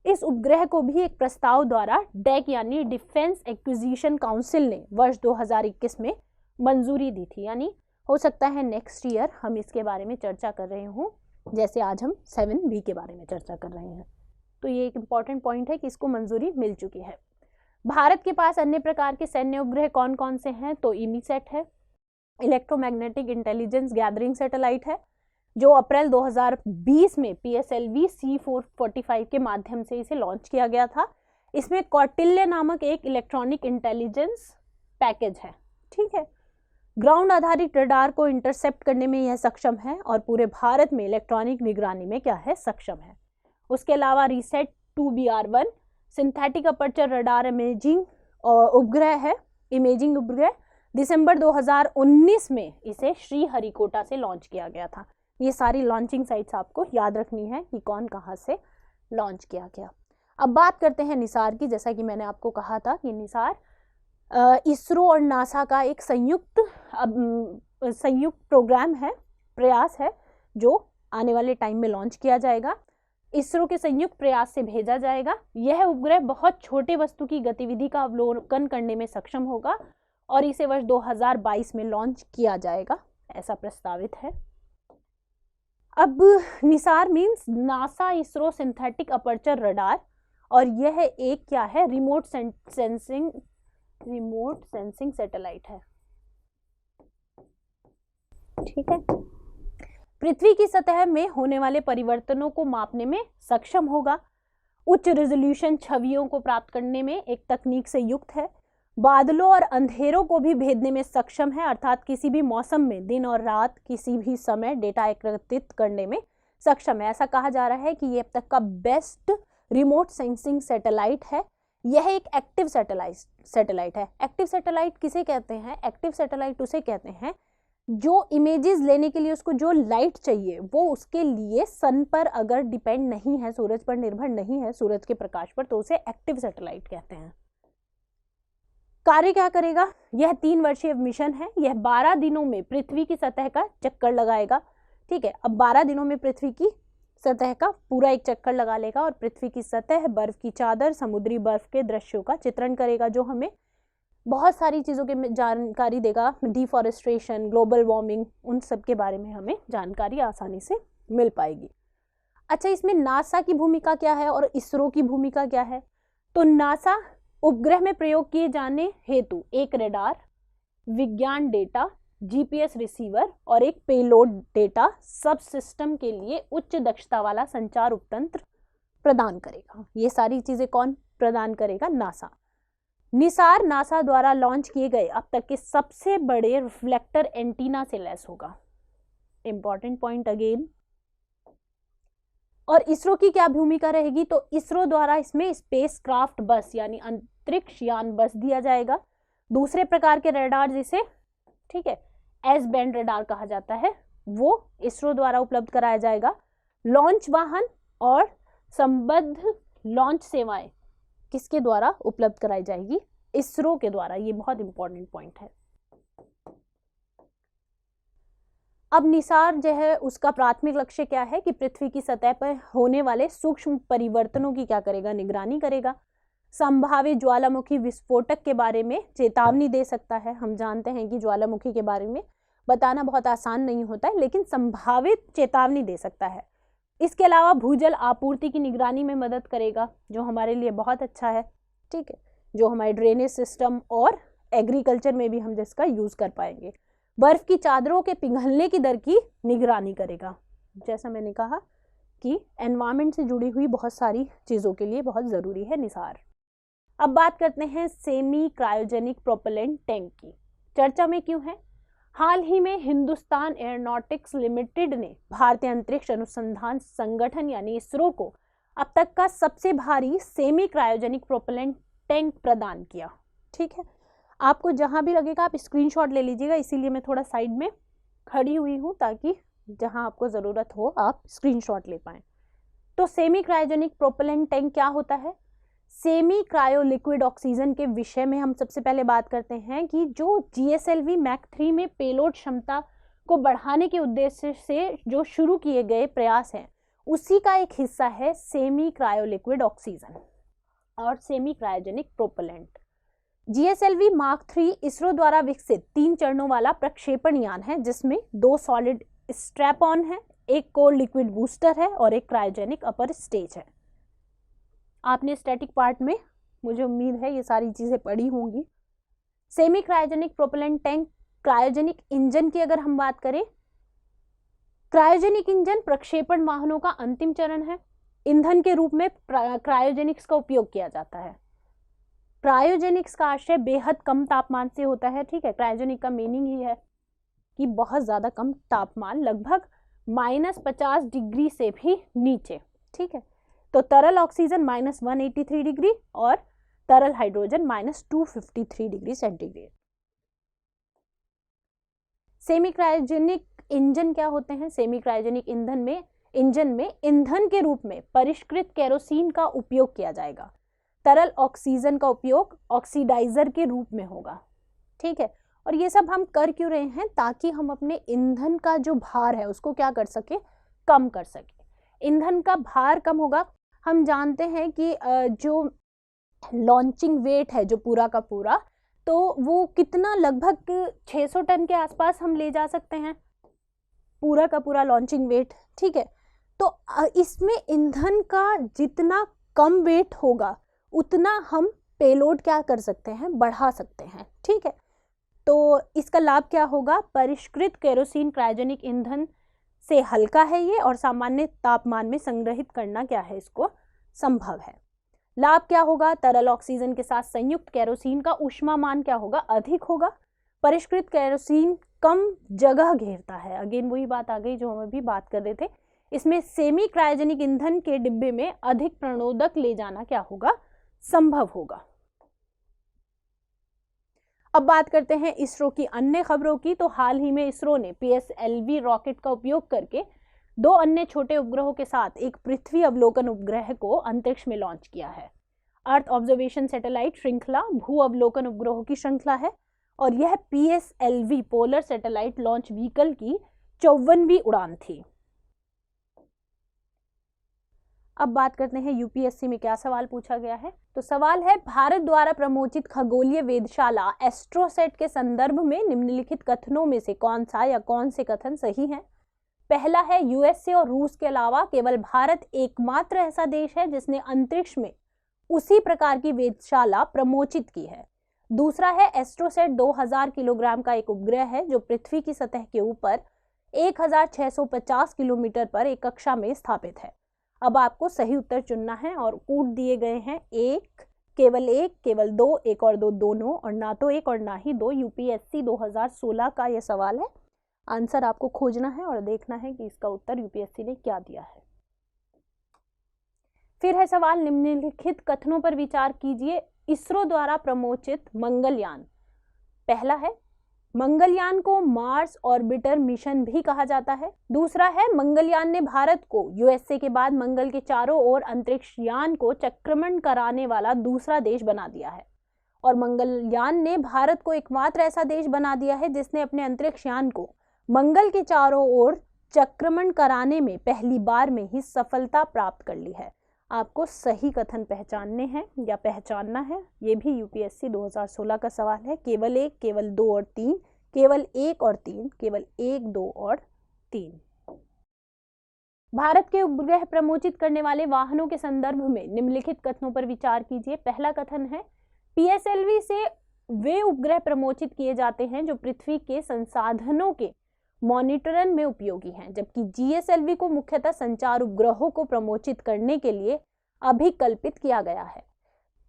इस उपग्रह को भी एक प्रस्ताव द्वारा DAC यानी डिफेंस एक्विजिशन काउंसिल ने वर्ष 2021 में मंजूरी दी थी। यानी हो सकता है नेक्स्ट ईयर हम इसके बारे में चर्चा कर रहे हों, जैसे आज हम 7B के बारे में चर्चा कर रहे हैं। तो ये एक इम्पॉर्टेंट पॉइंट है कि इसको मंजूरी मिल चुकी है। भारत के पास अन्य प्रकार के सैन्य उपग्रह कौन कौन से हैं? तो EMISAT है, इलेक्ट्रोमैग्नेटिक इंटेलिजेंस गैदरिंग सैटेलाइट है, जो अप्रैल 2020 में PSLV C445 के माध्यम से इसे लॉन्च किया गया था। इसमें कौटिल्य नामक एक इलेक्ट्रॉनिक इंटेलिजेंस पैकेज है, ठीक है। ग्राउंड आधारित रडार को इंटरसेप्ट करने में यह सक्षम है और पूरे भारत में इलेक्ट्रॉनिक निगरानी में क्या है, सक्षम है। उसके अलावा reset 2BR1 synthetic aperture radar imaging उपग्रह है, इमेजिंग उपग्रह दिसंबर 2019 में इसे श्रीहरिकोटा से लॉन्च किया गया था। ये सारी लॉन्चिंग साइट्स आपको याद रखनी है कि कौन कहाँ से लॉन्च किया गया। अब बात करते हैं निसार की। जैसा कि मैंने आपको कहा था कि निसार इसरो और नासा का एक संयुक्त प्रोग्राम है, प्रयास है, जो आने वाले टाइम में लॉन्च किया जाएगा। इसरो के संयुक्त प्रयास से भेजा जाएगा। यह उपग्रह बहुत छोटे वस्तु की गतिविधि का अवलोकन करने में सक्षम होगा और इसे वर्ष 2022 में लॉन्च किया जाएगा, ऐसा प्रस्तावित है। अब Nisar means NASA ISRO synthetic aperture radar, और यह एक क्या है, रिमोट सेंसिंग सैटेलाइट है, ठीक है। पृथ्वी की सतह में होने वाले परिवर्तनों को मापने में सक्षम होगा, उच्च रेजोल्यूशन छवियों को प्राप्त करने में एक तकनीक से युक्त है, बादलों और अंधेरों को भी भेदने में सक्षम है, अर्थात किसी भी मौसम में दिन और रात किसी भी समय डेटा एकत्रित करने में सक्षम है। ऐसा कहा जा रहा है कि ये अब तक का बेस्ट रिमोट सेंसिंग सैटेलाइट है। यह एक एक्टिव सैटेलाइट है। एक्टिव सैटेलाइट किसे कहते हैं? एक्टिव सैटेलाइट उसे कहते हैं जो इमेजेस लेने के लिए उसको जो लाइट चाहिए वो उसके लिए सन पर अगर डिपेंड नहीं है, सूरज पर निर्भर नहीं है, सूरज के प्रकाश पर, तो उसे एक्टिव सैटेलाइट कहते हैं। कार्य क्या करेगा? यह 3 वर्षीय मिशन है। यह 12 दिनों में पृथ्वी की सतह का चक्कर लगाएगा, ठीक है। अब 12 दिनों में पृथ्वी की सतह का पूरा एक चक्कर लगा लेगा और पृथ्वी की सतह, बर्फ की चादर, समुद्री बर्फ के दृश्यों का चित्रण करेगा, जो हमें बहुत सारी चीज़ों की जानकारी देगा। डिफॉरेस्टेशन, ग्लोबल वार्मिंग, उन सब के बारे में हमें जानकारी आसानी से मिल पाएगी। अच्छा, इसमें नासा की भूमिका क्या है और इसरो की भूमिका क्या है? तो नासा उपग्रह में प्रयोग किए जाने हेतु एक रडार, विज्ञान डेटा, GPS रिसीवर और एक पेलोड डेटा सब सिस्टम के लिए उच्च दक्षता वाला संचार उपतंत्र प्रदान करेगा। ये सारी चीजें कौन प्रदान करेगा? नासा। निसार नासा द्वारा लॉन्च किए गए अब तक के सबसे बड़े रिफ्लेक्टर एंटीना से लैस होगा। Important point again. और इसरो की क्या भूमिका रहेगी? तो इसरो द्वारा इसमें स्पेस क्राफ्ट बस यानी अंतरिक्ष यान बस दिया जाएगा। दूसरे प्रकार के रडार जिसे, ठीक है, एस बैंड रडार कहा जाता है, वो इसरो द्वारा उपलब्ध कराया जाएगा। लॉन्च वाहन और संबद्ध लॉन्च सेवाएं किसके द्वारा उपलब्ध कराई जाएगी? इसरो के द्वारा। ये बहुत इंपॉर्टेंट पॉइंट है। अब निसार जो है उसका प्राथमिक लक्ष्य क्या है कि पृथ्वी की सतह पर होने वाले सूक्ष्म परिवर्तनों की क्या करेगा? निगरानी करेगा। संभावित ज्वालामुखी विस्फोटक के बारे में चेतावनी दे सकता है। हम जानते हैं कि ज्वालामुखी के बारे में बताना बहुत आसान नहीं होता है, लेकिन संभावित चेतावनी दे सकता है। इसके अलावा भूजल आपूर्ति की निगरानी में मदद करेगा, जो हमारे लिए बहुत अच्छा है, ठीक है, जो हमारे ड्रेनेज सिस्टम और एग्रीकल्चर में भी हम जिसका यूज कर पाएंगे। बर्फ की चादरों के पिघलने की दर की निगरानी करेगा। जैसा मैंने कहा कि एनवायरमेंट से जुड़ी हुई बहुत सारी चीज़ों के लिए बहुत ज़रूरी है निसार। अब बात करते हैं सेमी क्रायोजेनिक प्रोपेलेंट टैंक की। चर्चा में क्यों है? हाल ही में हिंदुस्तान एयरोनॉटिक्स लिमिटेड ने भारतीय अंतरिक्ष अनुसंधान संगठन यानी इसरो को अब तक का सबसे भारी सेमी क्रायोजेनिक प्रोपेलेंट टैंक प्रदान किया, ठीक है। आपको जहां भी लगेगा आप स्क्रीनशॉट ले लीजिएगा, इसीलिए मैं थोड़ा साइड में खड़ी हुई हूं ताकि जहां आपको ज़रूरत हो आप स्क्रीनशॉट ले पाएं। तो सेमी क्रायोजेनिक प्रोपेलेंट टैंक क्या होता है? सेमी क्रायो लिक्विड ऑक्सीजन के विषय में हम सबसे पहले बात करते हैं कि जो GSLV मैक 3 में पेलोड क्षमता को बढ़ाने के उद्देश्य से जो शुरू किए गए प्रयास हैं, उसी का एक हिस्सा है सेमी क्रायो लिक्विड ऑक्सीजन और semi cryogenic propellant. GSLV mark 3 ISRO द्वारा विकसित 3 चरणों वाला प्रक्षेपण यान है, जिसमें 2 सॉलिड स्ट्रैप ऑन है, एक कोल्ड लिक्विड बूस्टर है और एक क्रायोजेनिक अपर स्टेज है। आपने स्टैटिक पार्ट में, मुझे उम्मीद है, ये सारी चीज़ें पढ़ी होंगी। Semi cryogenic propellant tank cryogenic engine की अगर हम बात करें क्रायोजेनिक इंजन प्रक्षेपण वाहनों का अंतिम चरण है। ईंधन के रूप में क्रायोजेनिक्स का उपयोग किया जाता है। क्रायोजेनिक्स का आशय बेहद कम तापमान से होता है, ठीक है। क्रायोजेनिक का मीनिंग ही है कि बहुत ज्यादा कम तापमान, लगभग -50 डिग्री से भी नीचे, ठीक है। तो तरल ऑक्सीजन -183 डिग्री और तरल hydrogen -253 degree centigrade. Semi cryogenic engine क्या होते हैं? सेमी क्रायोजेनिक इंजन में ईंधन के रूप में परिष्कृत केरोसिन का उपयोग किया जाएगा। तरल ऑक्सीजन का उपयोग ऑक्सीडाइजर के रूप में होगा, ठीक है। और ये सब हम कर क्यों रहे हैं? ताकि हम अपने ईंधन का जो भार है उसको क्या कर सके, कम कर सके। ईंधन का भार कम होगा। हम जानते हैं कि जो लॉन्चिंग वेट है जो पूरा का पूरा, तो वो कितना, लगभग 600 टन के आसपास हम ले जा सकते हैं पूरा का पूरा लॉन्चिंग वेट, ठीक है। तो इसमें ईंधन का जितना कम वेट होगा उतना हम पेलोड क्या कर सकते हैं, बढ़ा सकते हैं, ठीक है। तो इसका लाभ क्या होगा? परिष्कृत केरोसिन क्रायोजेनिक ईंधन से हल्का है ये, और सामान्य तापमान में संग्रहित करना क्या है, इसको संभव है। लाभ क्या होगा? तरल ऑक्सीजन के साथ संयुक्त केरोसिन का ऊष्मामान क्या होगा, अधिक होगा। परिष्कृत केरोसिन कम जगह घेरता है, अगेन वही बात आ गई जो हम अभी बात कर रहे थे। इसमें सेमी क्रायोजेनिक ईंधन के डिब्बे में अधिक प्रणोदक ले जाना क्या होगा, संभव होगा। अब बात करते हैं इसरो की अन्य खबरों की। तो हाल ही में इसरो ने PSLV रॉकेट का उपयोग करके 2 अन्य छोटे उपग्रहों के साथ एक पृथ्वी अवलोकन उपग्रह को अंतरिक्ष में लॉन्च किया है। अर्थ ऑब्जर्वेशन सैटेलाइट श्रृंखला भू अवलोकन उपग्रहों की श्रृंखला है, और यह PSLV polar satellite launch vehicle की 54वीं उड़ान थी। अब बात करते हैं यूपीएससी में क्या सवाल पूछा गया है। तो सवाल है, भारत द्वारा प्रमोचित खगोलीय वेधशाला एस्ट्रोसेट के संदर्भ में निम्नलिखित कथनों में से कौन सा या कौन से कथन सही हैं? पहला है, यूएसए और रूस के अलावा केवल भारत एकमात्र ऐसा देश है जिसने अंतरिक्ष में उसी प्रकार की वेधशाला प्रमोचित की है। दूसरा है, एस्ट्रोसेट 2000 किलोग्राम का एक उपग्रह है जो पृथ्वी की सतह के ऊपर 1650 किलोमीटर पर एक कक्षा में स्थापित है। अब आपको सही उत्तर चुनना है, और कूट दिए गए हैं एक, केवल दो, एक और दो, दोनों, और ना तो एक और ना ही दो। यूपीएससी 2016 का यह सवाल है। आंसर आपको खोजना है और देखना है कि इसका उत्तर यूपीएससी ने क्या दिया है। फिर है सवाल, निम्नलिखित कथनों पर विचार कीजिए। इसरो द्वारा प्रमोचित मंगलयान। पहला है, मंगलयान को मार्स ऑर्बिटर मिशन भी कहा जाता है। दूसरा है, मंगलयान ने भारत को यूएसए के बाद मंगल के चारों ओर अंतरिक्ष यान को चक्रमण कराने वाला दूसरा देश बना दिया है। और मंगलयान ने भारत को एकमात्र ऐसा देश बना दिया है जिसने अपने अंतरिक्ष यान को मंगल के चारों ओर चक्रमण कराने में पहली बार में ही सफलता प्राप्त कर ली है। आपको सही कथन पहचानने हैं या पहचानना है। ये भी यूपीएससी 2016 का सवाल है। केवल एक, केवल दो और तीन, केवल एक और तीन, केवल एक, दो और तीन। भारत के उपग्रह प्रमोचित करने वाले वाहनों के संदर्भ में निम्नलिखित कथनों पर विचार कीजिए। पहला कथन है, पीएसएलवी से वे उपग्रह प्रमोचित किए जाते हैं जो पृथ्वी के संसाधनों के मॉनिटरन में उपयोगी हैं, जबकि जीएसएलवी को मुख्यतः संचार उपग्रहों को प्रमोचित करने के लिए अभिकल्पित किया गया है।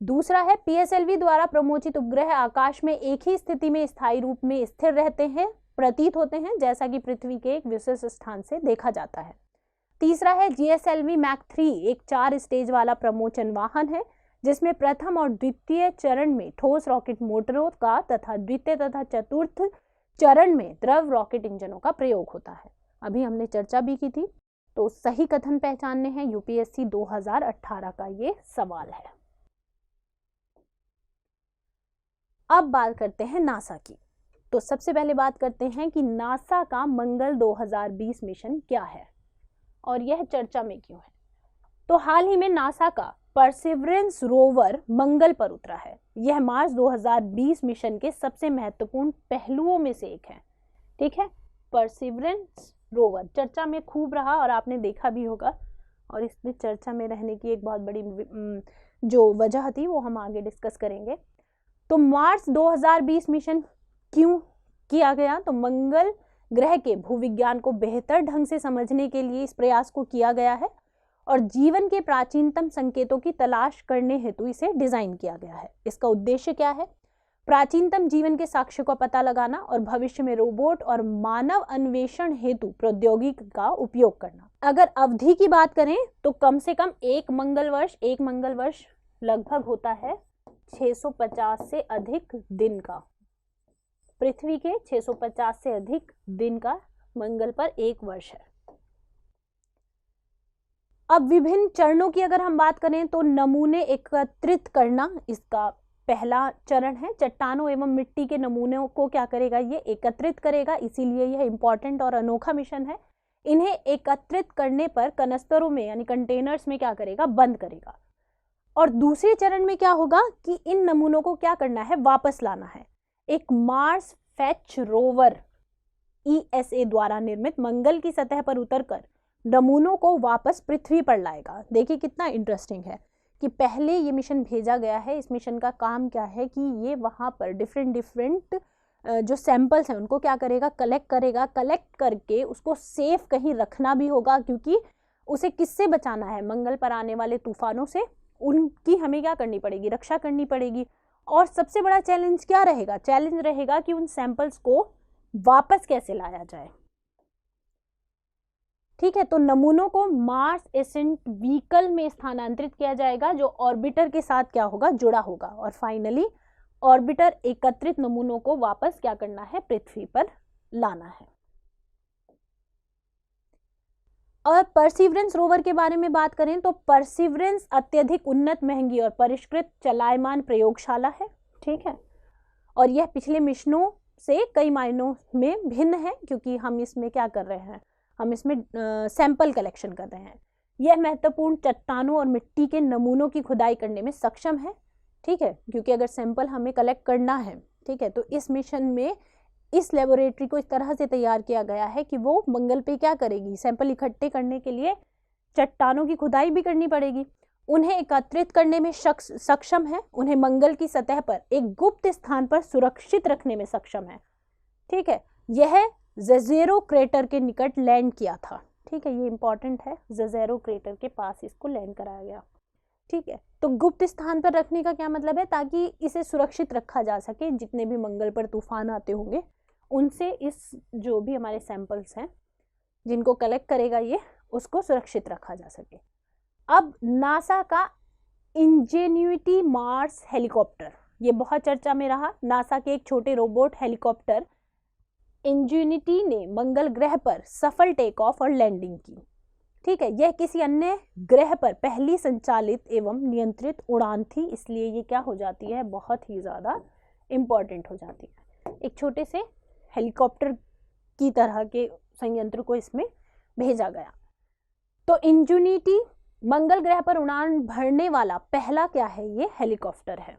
दूसरा है, पीएसएलवी द्वारा प्रमोचित उपग्रह आकाश में एक ही स्थिति में स्थायी रूप में स्थिर रहते हैं, प्रतीत होते हैं, जैसा कि पृथ्वी के एक विशेष स्थान से देखा जाता है। तीसरा है, जीएसएलवी मैक 3 एक 4 स्टेज वाला प्रमोचन वाहन है जिसमें प्रथम और द्वितीय चरण में ठोस रॉकेट मोटरों का तथा द्वितीय तथा चतुर्थ चरण में द्रव रॉकेट इंजनों का प्रयोग होता है। अभी हमने चर्चा भी की थी। तो सही कथन पहचानने हैं। यूपीएससी 2018 का ये सवाल है। अब बात करते हैं नासा की। तो सबसे पहले बात करते हैं कि नासा का मंगल 2020 मिशन क्या है और यह चर्चा में क्यों है। तो हाल ही में नासा का परसिवरेंस रोवर मंगल पर उतरा है। यह मार्च 2020 मिशन के सबसे महत्वपूर्ण पहलुओं में से एक है। ठीक है, परसिवरेंस रोवर चर्चा में खूब रहा और आपने देखा भी होगा, और इसमें चर्चा में रहने की एक बहुत बड़ी जो वजह थी वो हम आगे डिस्कस करेंगे। तो मार्च 2020 मिशन क्यों किया गया? तो मंगल ग्रह के भूविज्ञान को बेहतर ढंग से समझने के लिए इस प्रयास को किया गया है और जीवन के प्राचीनतम संकेतों की तलाश करने हेतु इसे डिजाइन किया गया है। इसका उद्देश्य क्या है? प्राचीनतम जीवन के साक्ष्य का पता लगाना और भविष्य में रोबोट और मानव अन्वेषण हेतु प्रौद्योगिकी का उपयोग करना। अगर अवधि की बात करें तो कम से कम एक मंगल वर्ष लगभग होता है 650 से अधिक दिन का। पृथ्वी के 650 से अधिक दिन का मंगल पर एक वर्ष है। अब विभिन्न चरणों की अगर हम बात करें तो नमूने एकत्रित करना इसका पहला चरण है। चट्टानों एवं मिट्टी के नमूनों को क्या करेगा? ये एकत्रित करेगा, इसीलिए यह इंपॉर्टेंट और अनोखा मिशन है। इन्हें एकत्रित करने पर कनस्तरों में यानी कंटेनर्स में क्या करेगा? बंद करेगा। और दूसरे चरण में क्या होगा कि इन नमूनों को क्या करना है? वापस लाना है। एक मार्स फेच रोवर ESA द्वारा निर्मित मंगल की सतह पर उतरकर नमूनों को वापस पृथ्वी पर लाएगा। देखिए कितना इंटरेस्टिंग है कि पहले ये मिशन भेजा गया है। इस मिशन का काम क्या है कि ये वहाँ पर डिफरेंट जो सैंपल्स हैं उनको क्या करेगा? कलेक्ट करेगा। कलेक्ट करके उसको सेफ कहीं रखना भी होगा, क्योंकि उसे किससे बचाना है? मंगल पर आने वाले तूफानों से उनकी हमें क्या करनी पड़ेगी? रक्षा करनी पड़ेगी। और सबसे बड़ा चैलेंज क्या रहेगा? चैलेंज रहेगा कि उन सैंपल्स को वापस कैसे लाया जाए। ठीक है, तो नमूनों को मार्स एसेंट व्हीकल में स्थानांतरित किया जाएगा जो ऑर्बिटर के साथ क्या होगा? जुड़ा होगा। और फाइनली ऑर्बिटर एकत्रित नमूनों को वापस क्या करना है? पृथ्वी पर लाना है। और परसिवरेंस रोवर के बारे में बात करें तो परसिवरेंस अत्यधिक उन्नत, महंगी और परिष्कृत चलायमान प्रयोगशाला है। ठीक है, और यह पिछले मिशनों से कई मायनों में भिन्न है, क्योंकि हम इसमें क्या कर रहे हैं? हम इसमें सैंपल कलेक्शन कर रहे हैं। यह महत्वपूर्ण चट्टानों और मिट्टी के नमूनों की खुदाई करने में सक्षम है। ठीक है, क्योंकि अगर सैंपल हमें कलेक्ट करना है, ठीक है, तो इस मिशन में इस लेबोरेटरी को इस तरह से तैयार किया गया है कि वो मंगल पे क्या करेगी? सैंपल इकट्ठे करने के लिए चट्टानों की खुदाई भी करनी पड़ेगी। उन्हें एकत्रित करने में सक्षम है। उन्हें मंगल की सतह पर एक गुप्त स्थान पर सुरक्षित रखने में सक्षम है। ठीक है, यह ज़ेज़ेरो क्रेटर के निकट लैंड किया था। ठीक है, ये इंपॉर्टेंट है। ज़ेज़ेरो क्रेटर के पास इसको लैंड कराया गया। ठीक है, तो गुप्त स्थान पर रखने का क्या मतलब है? ताकि इसे सुरक्षित रखा जा सके। जितने भी मंगल पर तूफान आते होंगे उनसे इस जो भी हमारे सैंपल्स हैं जिनको कलेक्ट करेगा ये, उसको सुरक्षित रखा जा सके। अब नासा का इंजेन्युइटी मार्स हेलीकॉप्टर, ये बहुत चर्चा में रहा। नासा के एक छोटे रोबोट हेलीकॉप्टर इंजेन्युइटी ने मंगल ग्रह पर सफल टेक ऑफ और लैंडिंग की। ठीक है, यह किसी अन्य ग्रह पर पहली संचालित एवं नियंत्रित उड़ान थी, इसलिए ये क्या हो जाती है? बहुत ही ज़्यादा इम्पॉर्टेंट हो जाती है। एक छोटे से हेलीकॉप्टर की तरह के संयंत्र को इसमें भेजा गया। तो इंजेन्युइटी मंगल ग्रह पर उड़ान भरने वाला पहला क्या है? ये हेलीकॉप्टर है।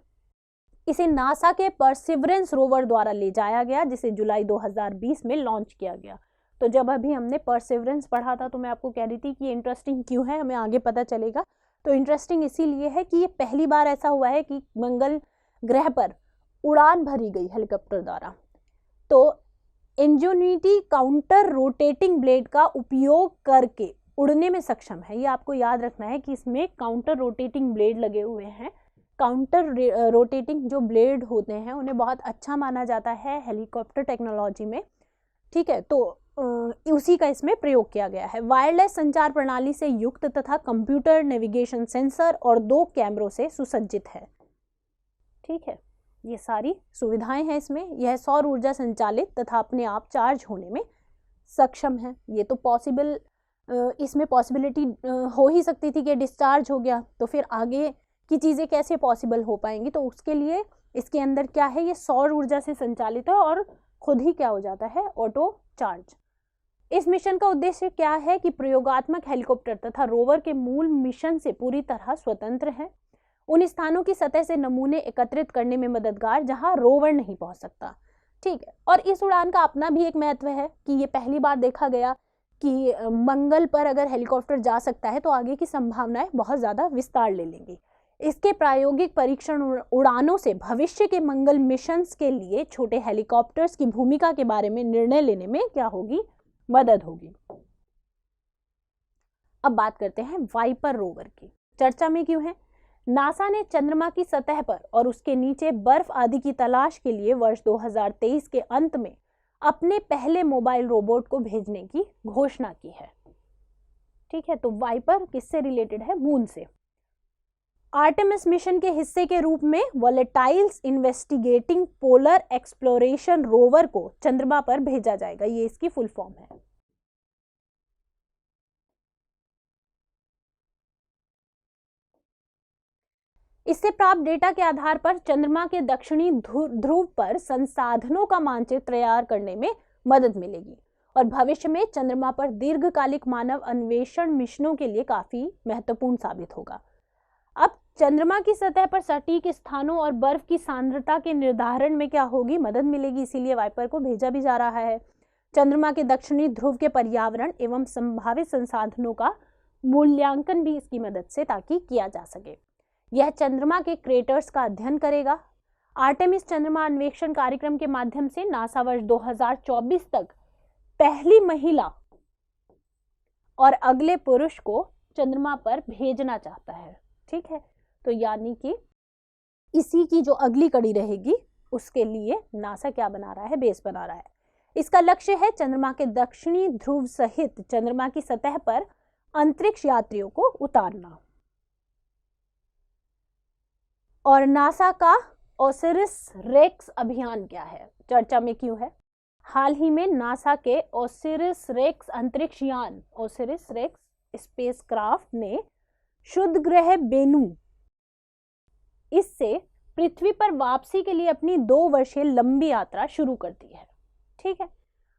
इसे नासा के परसिवरेंस रोवर द्वारा ले जाया गया, जिसे जुलाई 2020 में लॉन्च किया गया। तो जब अभी हमने परसिवरेंस पढ़ा था तो मैं आपको कह रही थी कि ये इंटरेस्टिंग क्यों है, हमें आगे पता चलेगा। तो इंटरेस्टिंग इसीलिए है कि ये पहली बार ऐसा हुआ है कि मंगल ग्रह पर उड़ान भरी गई हेलीकॉप्टर द्वारा। तो इंजेन्युइटी काउंटर रोटेटिंग ब्लेड का उपयोग करके उड़ने में सक्षम है। ये आपको याद रखना है कि इसमें काउंटर रोटेटिंग ब्लेड लगे हुए हैं। काउंटर रोटेटिंग जो ब्लेड होते हैं उन्हें बहुत अच्छा माना जाता है हेलीकॉप्टर टेक्नोलॉजी में। ठीक है, तो उसी का इसमें प्रयोग किया गया है। वायरलेस संचार प्रणाली से युक्त तथा कंप्यूटर नेविगेशन सेंसर और 2 कैमरों से सुसज्जित है। ठीक है, ये सारी सुविधाएं हैं इसमें। यह सौर ऊर्जा संचालित तथा अपने आप चार्ज होने में सक्षम है। ये तो पॉसिबल, इसमें पॉसिबिलिटी हो ही सकती थी कि डिस्चार्ज हो गया, तो फिर आगे की चीज़ें कैसे पॉसिबल हो पाएंगी? तो उसके लिए इसके अंदर क्या है? ये सौर ऊर्जा से संचालित है और खुद ही क्या हो जाता है? Auto charge. इस मिशन का उद्देश्य क्या है कि प्रयोगात्मक हेलीकॉप्टर तथा रोवर के मूल मिशन से पूरी तरह स्वतंत्र है। उन स्थानों की सतह से नमूने एकत्रित करने में मददगार जहां रोवर नहीं पहुंच सकता। ठीक है, और इस उड़ान का अपना भी एक महत्व है कि ये पहली बार देखा गया कि मंगल पर अगर हेलीकॉप्टर जा सकता है तो आगे की संभावनाएं बहुत ज़्यादा विस्तार ले लेंगी। इसके प्रायोगिक परीक्षण उड़ानों से भविष्य के मंगल मिशंस के लिए छोटे हेलीकॉप्टर्स की भूमिका के बारे में निर्णय लेने में क्या होगी, मदद होगी। अब बात करते हैं वाइपर रोवर की। चर्चा में क्यों है? नासा ने चंद्रमा की सतह पर और उसके नीचे बर्फ आदि की तलाश के लिए वर्ष 2023 के अंत में अपने पहले मोबाइल रोबोट को भेजने की घोषणा की है। ठीक है, तो वाइपर किससे रिलेटेड है? मून से। आर्टेमिस मिशन के हिस्से के रूप में volatiles investigating polar exploration rover को चंद्रमा पर भेजा जाएगा, ये इसकी फुल फॉर्म है। इससे प्राप्त डेटा के आधार पर चंद्रमा के दक्षिणी ध्रुव पर संसाधनों का मानचित्र तैयार करने में मदद मिलेगी और भविष्य में चंद्रमा पर दीर्घकालिक मानव अन्वेषण मिशनों के लिए काफी महत्वपूर्ण साबित होगा। अब चंद्रमा की सतह पर सटीक स्थानों और बर्फ की सांद्रता के निर्धारण में क्या होगी, मदद मिलेगी, इसीलिए वाइपर को भेजा भी जा रहा है। चंद्रमा के दक्षिणी ध्रुव के पर्यावरण एवं संभावित संसाधनों का मूल्यांकन भी इसकी मदद से ताकि किया जा सके। यह चंद्रमा के क्रेटर्स का अध्ययन करेगा। आर्टेमिस चंद्रमा अन्वेषण कार्यक्रम के माध्यम से नासा वर्ष 2024 तक पहली महिला और अगले पुरुष को चंद्रमा पर भेजना चाहता है। ठीक है, तो यानी कि इसी की जो अगली कड़ी रहेगी उसके लिए नासा क्या बना रहा है, बेस बना रहा है। इसका लक्ष्य है चंद्रमा के दक्षिणी ध्रुव सहित चंद्रमा की सतह पर अंतरिक्ष यात्रियों को उतारना। और नासा का ओसिरिस रेक्स अभियान क्या है, चर्चा में क्यों है? हाल ही में नासा के ओसिरिस रेक्स अंतरिक्ष यान ओसिरिस रेक्स स्पेसक्राफ्ट ने शुद्ध ग्रह बेनू इससे पृथ्वी पर वापसी के लिए अपनी 2 वर्षीय लंबी यात्रा शुरू कर दी है। ठीक है,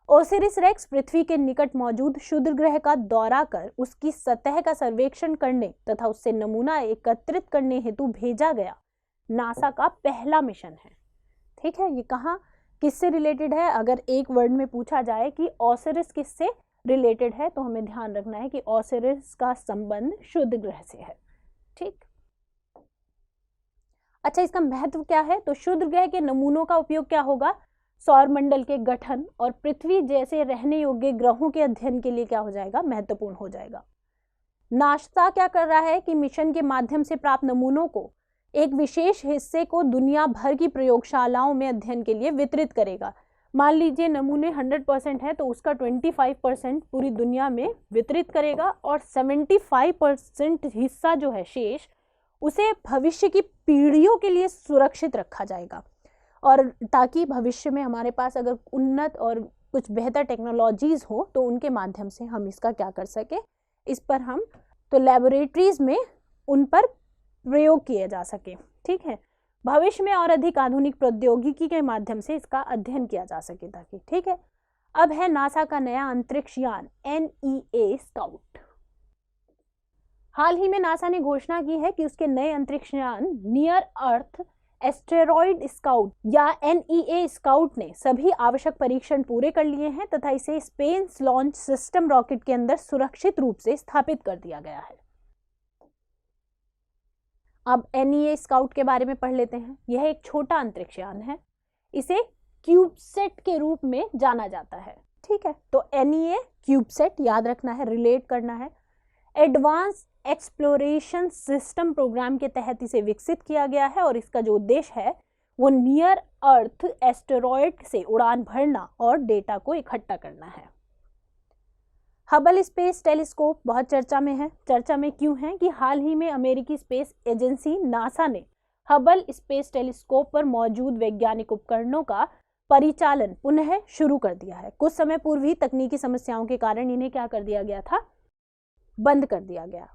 ओसिरिस रेक्स पृथ्वी के निकट मौजूद शुद्ध ग्रह का दौरा कर उसकी सतह का सर्वेक्षण करने तथा उससे नमूना एकत्रित करने हेतु भेजा गया नासा का पहला मिशन है। ठीक है, ये कहाँ किससे रिलेटेड है? अगर एक वर्ड में पूछा जाए कि ओसिरिस किससे रिलेटेड है तो हमें ध्यान रखना है कि ओसिरिस का संबंध शुद्ध ग्रह से है। ठीक, अच्छा, इसका महत्व क्या है? तो शुद्ध ग्रह के नमूनों का उपयोग क्या होगा? सौर मंडल के गठन और पृथ्वी जैसे रहने योग्य ग्रहों के अध्ययन के लिए क्या हो जाएगा, महत्वपूर्ण हो जाएगा। नासा क्या कर रहा है कि मिशन के माध्यम से प्राप्त नमूनों को एक विशेष हिस्से को दुनिया भर की प्रयोगशालाओं में अध्ययन के लिए वितरित करेगा। मान लीजिए नमूने 100% है तो उसका 25% पूरी दुनिया में वितरित करेगा और 75% हिस्सा जो है शेष उसे भविष्य की पीढ़ियों के लिए सुरक्षित रखा जाएगा, और ताकि भविष्य में हमारे पास अगर उन्नत और कुछ बेहतर टेक्नोलॉजीज हो तो उनके माध्यम से हम इसका क्या कर सके, इस पर हम तो लैबोरेटरीज में उन पर प्रयोग किए जा सके। ठीक है, भविष्य में और अधिक आधुनिक प्रौद्योगिकी के माध्यम से इसका अध्ययन किया जा सके ताकि। ठीक है, अब है नासा का नया अंतरिक्ष यान NEA स्काउट। हाल ही में नासा ने घोषणा की है कि उसके नए अंतरिक्ष यान नियर अर्थ एस्टेरॉइड स्काउट या NEA स्काउट ने सभी आवश्यक परीक्षण पूरे कर लिए हैं तथा इसे स्पेस लॉन्च सिस्टम रॉकेट के अंदर सुरक्षित रूप से स्थापित कर दिया गया है। अब NEA स्काउट के बारे में पढ़ लेते हैं। यह एक छोटा अंतरिक्ष यान है, इसे क्यूबसेट के रूप में जाना जाता है। ठीक है, तो NEA क्यूबसेट याद रखना है, रिलेट करना है। एडवांस एक्सप्लोरेशन सिस्टम प्रोग्राम के तहत इसे विकसित किया गया है और इसका जो उद्देश्य है वो नियर अर्थ एस्टेरॉयड से उड़ान भरना और डेटा को इकट्ठा करना है। हबल स्पेस टेलीस्कोप बहुत चर्चा में है। चर्चा में क्यों है कि हाल ही में अमेरिकी स्पेस एजेंसी नासा ने हबल स्पेस टेलीस्कोप पर मौजूद वैज्ञानिक उपकरणों का परिचालन पुनः शुरू कर दिया है। कुछ समय पूर्व ही तकनीकी समस्याओं के कारण इन्हें क्या कर दिया गया था, बंद कर दिया गया।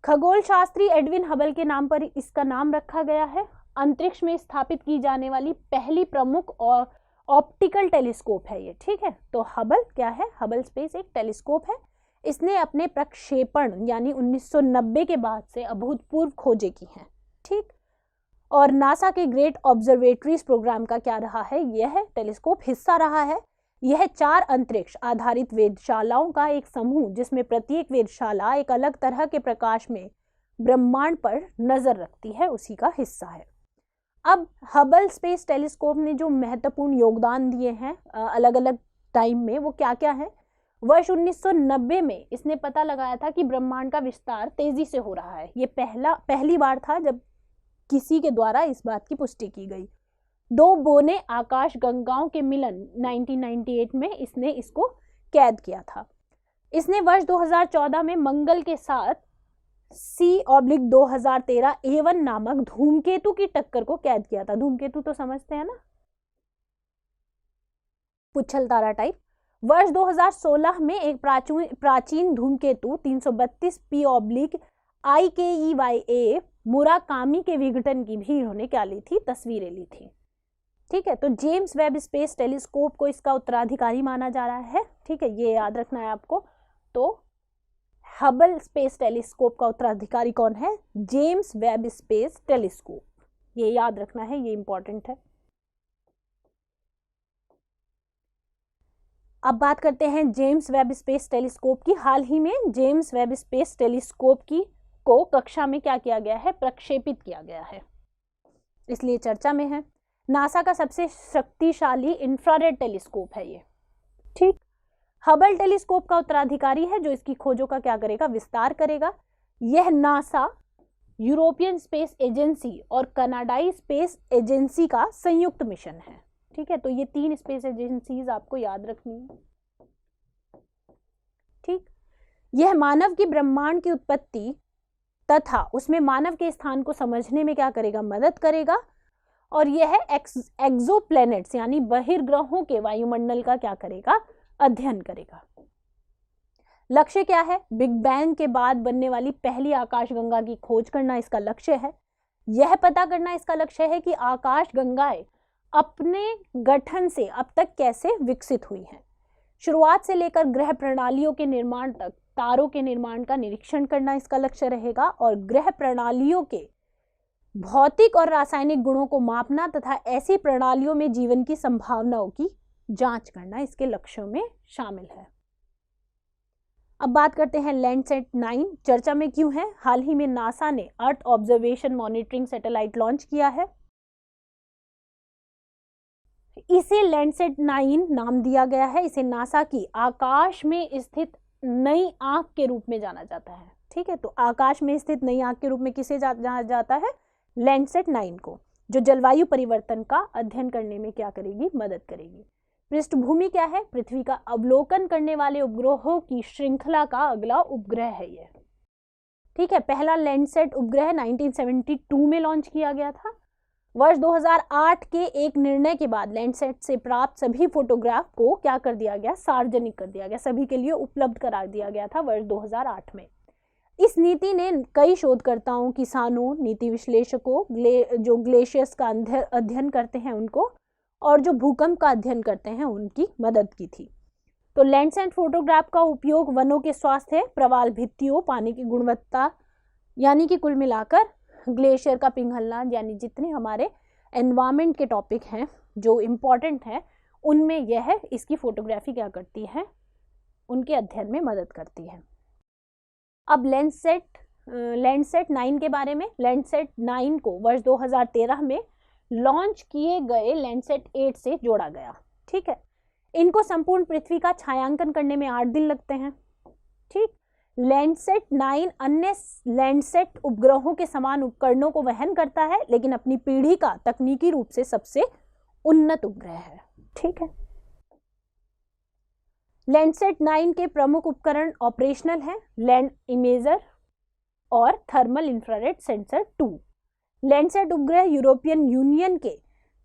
खगोल शास्त्री एडविन हबल के नाम पर इसका नाम रखा गया है। अंतरिक्ष में स्थापित की जाने वाली पहली प्रमुख और ऑप्टिकल टेलीस्कोप है ये। ठीक है, तो हबल क्या है, हबल स्पेस एक टेलीस्कोप है। इसने अपने प्रक्षेपण यानी 1990 के बाद से अभूतपूर्व खोजें की हैं। ठीक, और नासा के ग्रेट ऑब्जर्वेटरीज प्रोग्राम का क्या रहा है, यह टेलीस्कोप हिस्सा रहा है। यह 4 अंतरिक्ष आधारित वेधशालाओं का एक समूह जिसमें प्रत्येक वेधशाला एक अलग तरह के प्रकाश में ब्रह्मांड पर नजर रखती है उसी का हिस्सा है। अब हबल स्पेस टेलीस्कोप ने जो महत्वपूर्ण योगदान दिए हैं अलग अलग टाइम में, वो क्या क्या है? वर्ष 1990 में इसने पता लगाया था कि ब्रह्मांड का विस्तार तेजी से हो रहा है। ये पहली बार था जब किसी के द्वारा इस बात की पुष्टि की गई। 2 बौने आकाश गंगाओं के मिलन 1998 में इसने इसको कैद किया था। इसने वर्ष 2014 में मंगल के साथ C/2013 A1 नामक धूमकेतु की टक्कर को कैद किया था। धूमकेतु तो समझते हैं ना, पुच्छल तारा टाइप। वर्ष 2016 में एक प्राचीन धूमकेतु 332 P/IKEYA मुराकामी के विघटन की भी इन्होंने क्या ली थी? तस्वीरें ली थी। ठीक है, तो जेम्स वेब स्पेस टेलीस्कोप को इसका उत्तराधिकारी माना जा रहा है। ठीक है, ये याद रखना है आपको। तो हबल स्पेस टेलीस्कोप का उत्तराधिकारी कौन है? James Webb space telescope. ये याद रखना है, ये इंपॉर्टेंट है। अब बात करते हैं जेम्स वेब स्पेस टेलीस्कोप की। हाल ही में जेम्स वेब स्पेस टेलीस्कोप को कक्षा में क्या किया गया है? प्रक्षेपित किया गया है, इसलिए चर्चा में है। नासा का सबसे शक्तिशाली इंफ्रारेड टेलीस्कोप है ये। ठीक, हबल टेलीस्कोप का उत्तराधिकारी है जो इसकी खोजों का क्या करेगा? विस्तार करेगा। यह नासा, यूरोपियन स्पेस एजेंसी और कनाडाई स्पेस एजेंसी का संयुक्त मिशन है। ठीक है, तो ये 3 स्पेस एजेंसीज आपको याद रखनी है। ठीक, यह मानव की ब्रह्मांड की उत्पत्ति तथा उसमें मानव के स्थान को समझने में क्या करेगा? मदद करेगा। और यह एक्सोप्लैनेट्स यानी बहिर्ग्रहों के वायुमंडल का क्या करेगा? अध्ययन करेगा। लक्ष्य क्या है? बिग बैंग के बाद बनने वाली पहली आकाशगंगा की खोज करना इसका लक्ष्य है। यह पता करना इसका लक्ष्य है कि आकाशगंगाएं अपने गठन से अब तक कैसे विकसित हुई हैं। शुरुआत से लेकर ग्रह प्रणालियों के निर्माण तक तारों के निर्माण का निरीक्षण करना इसका लक्ष्य रहेगा और ग्रह प्रणालियों के भौतिक और रासायनिक गुणों को मापना तथा ऐसी प्रणालियों में जीवन की संभावनाओं की जांच करना इसके लक्ष्यों में शामिल है। अब बात करते हैं लैंडसैट 9 चर्चा में क्यों है? हाल ही में नासा ने earth observation monitoring satellite launch किया है। इसे लैंडसैट 9 नाम दिया गया है। इसे नासा की आकाश में स्थित नई आंख के रूप में जाना जाता है। ठीक है, तो आकाश में स्थित नई आंख के रूप में किसे जाना जाता है? लैंडसैट 9 को, जो जलवायु परिवर्तन का अध्ययन करने में क्या करेगी? मदद करेगी। पृष्ठभूमि क्या है? पृथ्वी का अवलोकन करने वाले उपग्रहों की श्रृंखला का अगला उपग्रह है ये। ठीक है, पहला लैंडसैट उपग्रह 1972 में लॉन्च किया गया था। वर्ष 2008 के एक निर्णय के बाद लैंडसैट से प्राप्त सभी फोटोग्राफ को क्या कर दिया गया? सार्वजनिक कर दिया गया, सभी के लिए उपलब्ध करा दिया गया था वर्ष 2008 में। इस नीति ने कई शोधकर्ताओं, किसानों, नीति विश्लेषकों, जो ग्लेशियर्स का अध्ययन करते हैं उनको, और जो भूकंप का अध्ययन करते हैं उनकी मदद की थी। तो लैंडसैट फोटोग्राफ का उपयोग वनों के स्वास्थ्य, प्रवाल भित्तियों, पानी की गुणवत्ता, यानी कि कुल मिलाकर ग्लेशियर का पिघलना, यानी जितने हमारे एनवायरनमेंट के टॉपिक हैं जो इम्पॉर्टेंट हैं, उनमें यह इसकी फोटोग्राफी क्या करती है? उनके अध्ययन में मदद करती है। अब लैंडसैट 9 के बारे में। लैंडसैट 9 को वर्ष 2013 में लॉन्च किए गए लैंडसैट 8 से जोड़ा गया। ठीक है, इनको संपूर्ण पृथ्वी का छायांकन करने में 8 दिन लगते हैं। ठीक, लैंडसैट 9 अन्य लैंडसैट उपग्रहों के समान उपकरणों को वहन करता है, लेकिन अपनी पीढ़ी का तकनीकी रूप से सबसे उन्नत उपग्रह है। ठीक है, लैंडसैट 9 के प्रमुख उपकरण ऑपरेशनल हैं: लैंड इमेजर और थर्मल इंफ्रारेड सेंसर 2। लैंडसैट उपग्रह यूरोपियन यूनियन के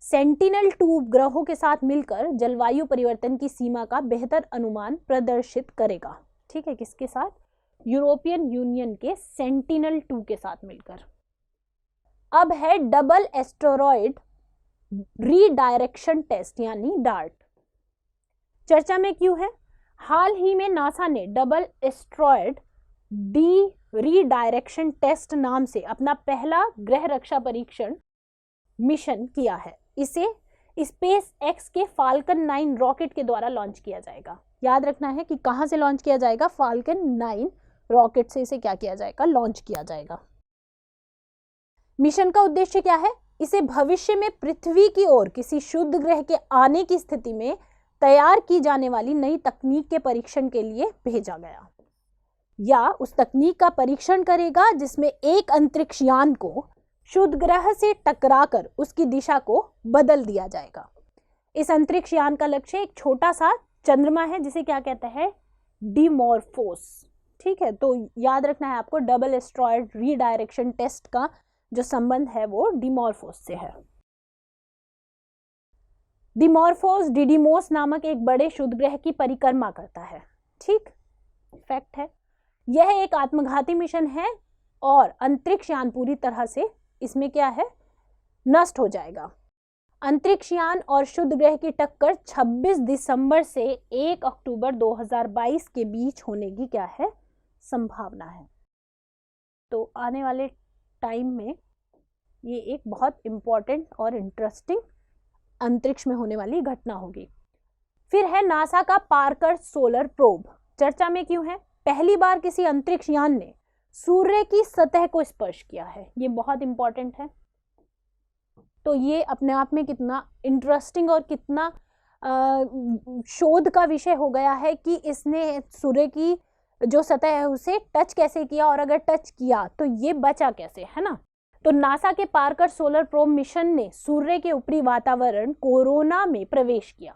सेंटिनल-2 उपग्रहों के साथ मिलकर जलवायु परिवर्तन की सीमा का बेहतर अनुमान प्रदर्शित करेगा। ठीक है, किसके साथ? यूरोपियन यूनियन के सेंटिनल-2 के साथ मिलकर। अब है डबल एस्टेरॉयड रीडायरेक्शन टेस्ट यानी डार्ट। चर्चा में क्यों है? हाल ही में नासा ने डबल एस्टेरॉयड रीडायरेक्शन टेस्ट नाम से अपना पहला ग्रह रक्षा परीक्षण मिशन किया है। इसे स्पेस एक्स के फाल्कन 9 रॉकेट के द्वारा लॉन्च किया जाएगा। याद रखना है कि कहां से लॉन्च किया जाएगा? फाल्कन 9 रॉकेट से इसे क्या किया जाएगा? लॉन्च किया जाएगा। मिशन का उद्देश्य क्या है? इसे भविष्य में पृथ्वी की ओर किसी शुद्ध ग्रह के आने की स्थिति में तैयार की जाने वाली नई तकनीक के परीक्षण के लिए भेजा गया, या उस तकनीक का परीक्षण करेगा जिसमें एक अंतरिक्ष यान को शुद्ध ग्रह से टकराकर उसकी दिशा को बदल दिया जाएगा। इस अंतरिक्ष यान का लक्ष्य एक छोटा सा चंद्रमा है जिसे क्या कहते हैं? डिमॉर्फोस। ठीक है, तो याद रखना है आपको, डबल एस्ट्रॉयड रीडायरेक्शन टेस्ट का जो संबंध है वो डिमॉर्फोस से है। डिमॉर्फोस डिडिमोस नामक एक बड़े शुद्ध ग्रह की परिक्रमा करता है। ठीक, फैक्ट है। यह एक आत्मघाती मिशन है और अंतरिक्ष यान पूरी तरह से इसमें क्या है? नष्ट हो जाएगा। अंतरिक्ष यान और शुद्ध ग्रह की टक्कर 26 दिसंबर से 1 अक्टूबर 2022 के बीच होने की क्या है? संभावना है। तो आने वाले टाइम में ये एक बहुत इंपॉर्टेंट और इंटरेस्टिंग अंतरिक्ष में होने वाली घटना होगी। फिर है नासा का पार्कर सोलर प्रोब। चर्चा में क्यों है? पहली बार किसी अंतरिक्ष यान ने सूर्य की सतह को स्पर्श किया है। ये बहुत इंपॉर्टेंट है। तो ये अपने आप में कितना इंटरेस्टिंग और कितना शोध का विषय हो गया है कि इसने सूर्य की जो सतह है उसे टच कैसे किया, और अगर टच किया तो ये बचा कैसे, है ना। तो नासा के पार्कर सोलर प्रोब मिशन ने सूर्य के ऊपरी वातावरण कोरोना में प्रवेश किया।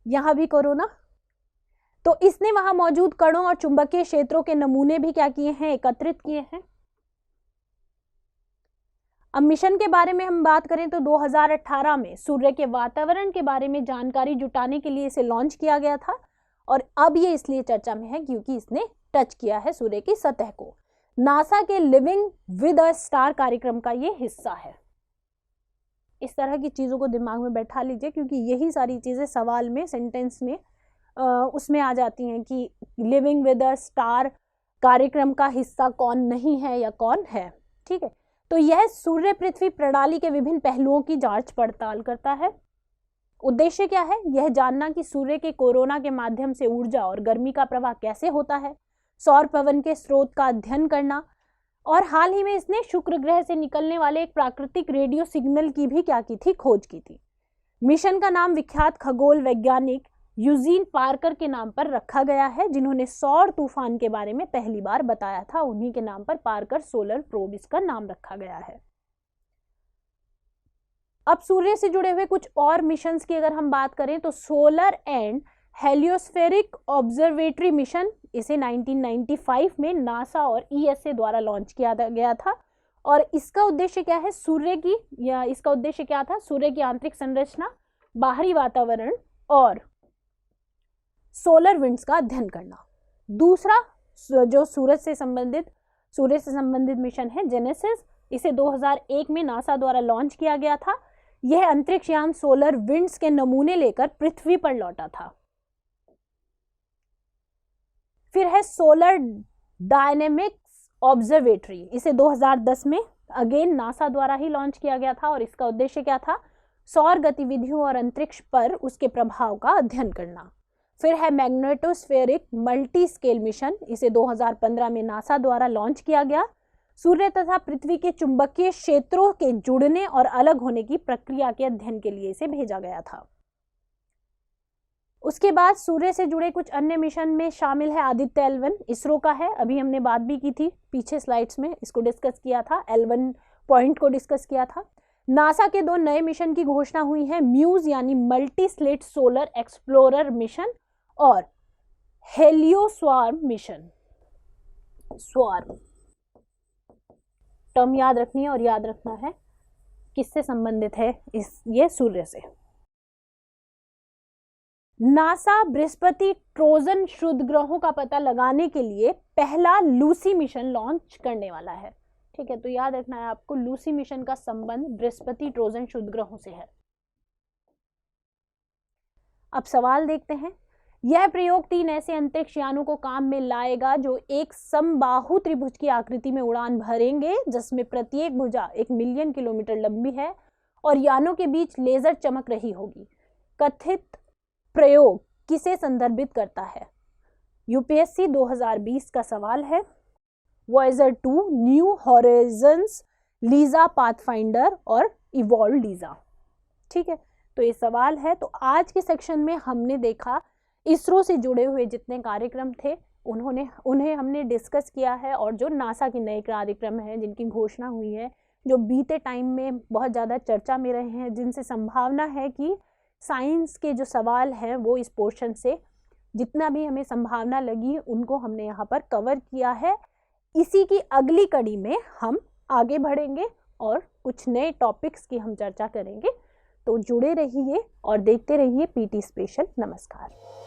यहां भी कोरोना, तो इसने वहां मौजूद कणों और चुंबकीय क्षेत्रों के नमूने भी क्या किए हैं? एकत्रित किए हैं। अब मिशन के बारे में हम बात करें तो 2018 में सूर्य के वातावरण के बारे में जानकारी जुटाने के लिए इसे लॉन्च किया गया था, और अब ये इसलिए चर्चा में है क्योंकि इसने टच किया है सूर्य की सतह को। नासा के लिविंग विद अ स्टार कार्यक्रम का ये हिस्सा है। इस तरह की चीजों को दिमाग में बैठा लीजिए, क्योंकि यही सारी चीजें सवाल में, सेंटेंस में उसमें आ जाती हैं कि लिविंग विद अ स्टार कार्यक्रम का हिस्सा कौन नहीं है या कौन है। ठीक है, तो यह सूर्य पृथ्वी प्रणाली के विभिन्न पहलुओं की जांच पड़ताल करता है। उद्देश्य क्या है? यह जानना कि सूर्य के कोरोना के माध्यम से ऊर्जा और गर्मी का प्रवाह कैसे होता है, सौर पवन के स्रोत का अध्ययन करना, और हाल ही में इसने शुक्र ग्रह से निकलने वाले एक प्राकृतिक रेडियो सिग्नल की भी क्या की थी? खोज की थी। मिशन का नाम विख्यात खगोल वैज्ञानिक यूजीन पार्कर के नाम पर रखा गया है, जिन्होंने सौर तूफान के बारे में पहली बार बताया था। उन्हीं के नाम पर पार्कर सोलर प्रोब इसका नाम रखा गया है। अब सूर्य से जुड़े हुए कुछ और मिशंस की अगर हम बात करें तो सोलर एंड हेलियोस्फेरिक ऑब्जर्वेटरी मिशन, इसे 1995 में नासा और ईएसए द्वारा लॉन्च किया गया था, और इसका उद्देश्य क्या है? इसका उद्देश्य क्या था? सूर्य की आंतरिक संरचना, बाहरी वातावरण और सोलर विंड्स का अध्ययन करना। दूसरा जो सूरज से संबंधित मिशन है जेनेसिस, इसे 2001 में नासा द्वारा लॉन्च किया गया था। यह अंतरिक्ष यान सोलर विंड्स के नमूने लेकर पृथ्वी पर लौटा था। फिर है सोलर डायनेमिक्स ऑब्जर्वेटरी, इसे 2010 में अगेन नासा द्वारा ही लॉन्च किया गया था, और इसका उद्देश्य क्या था? सौर गतिविधियों और अंतरिक्ष पर उसके प्रभाव का अध्ययन करना। फिर है मैग्नेटोस्फेरिक मल्टी स्केल मिशन, इसे 2015 में नासा द्वारा लॉन्च किया गया। सूर्य तथा पृथ्वी के चुंबकीय क्षेत्रों के जुड़ने और अलग होने की प्रक्रिया के अध्ययन के लिए इसे भेजा गया था। उसके बाद सूर्य से जुड़े कुछ अन्य मिशन में शामिल है आदित्य L1, इसरो का है। अभी हमने बात भी की थी पीछे स्लाइड्स में, इसको डिस्कस किया था, L1 पॉइंट को डिस्कस किया था। नासा के 2 नए मिशन की घोषणा हुई है, म्यूज यानी multi slate solar explorer mission और हेलियोस्वार्म मिशन। स्वार्म टर्म याद रखनी है, और याद रखना है किससे संबंधित है ये सूर्य से। नासा बृहस्पति ट्रोजन शुद्ध ग्रहों का पता लगाने के लिए पहला लूसी मिशन लॉन्च करने वाला है। ठीक है, तो याद रखना है आपको, लूसी मिशन का संबंध बृहस्पति ट्रोजन शुद्ध ग्रहों से है। अब सवाल देखते हैं। यह प्रयोग 3 ऐसे अंतरिक्ष यानों को काम में लाएगा जो एक समबाहु त्रिभुज की आकृति में उड़ान भरेंगे, जिसमें प्रत्येक भुजा 1 मिलियन किलोमीटर लंबी है और यानों के बीच लेजर चमक रही होगी। कथित प्रयोग किसे संदर्भित करता है? यूपीएससी 2020 का सवाल है। Voyager 2, new horizons, Lisa pathfinder और इवॉल्व लीजा। ठीक है, तो ये सवाल है। तो आज के सेक्शन में हमने देखा इसरो से जुड़े हुए जितने कार्यक्रम थे उन्हें हमने डिस्कस किया है, और जो नासा के नए कार्यक्रम हैं जिनकी घोषणा हुई है, जो बीते टाइम में बहुत ज़्यादा चर्चा में रहे हैं, जिनसे संभावना है कि साइंस के जो सवाल हैं वो इस पोर्शन से जितना भी हमें संभावना लगी उनको हमने यहाँ पर कवर किया है। इसी की अगली कड़ी में हम आगे बढ़ेंगे और कुछ नए टॉपिक्स की हम चर्चा करेंगे। तो जुड़े रहिए और देखते रहिए पीटी स्पेशल। नमस्कार।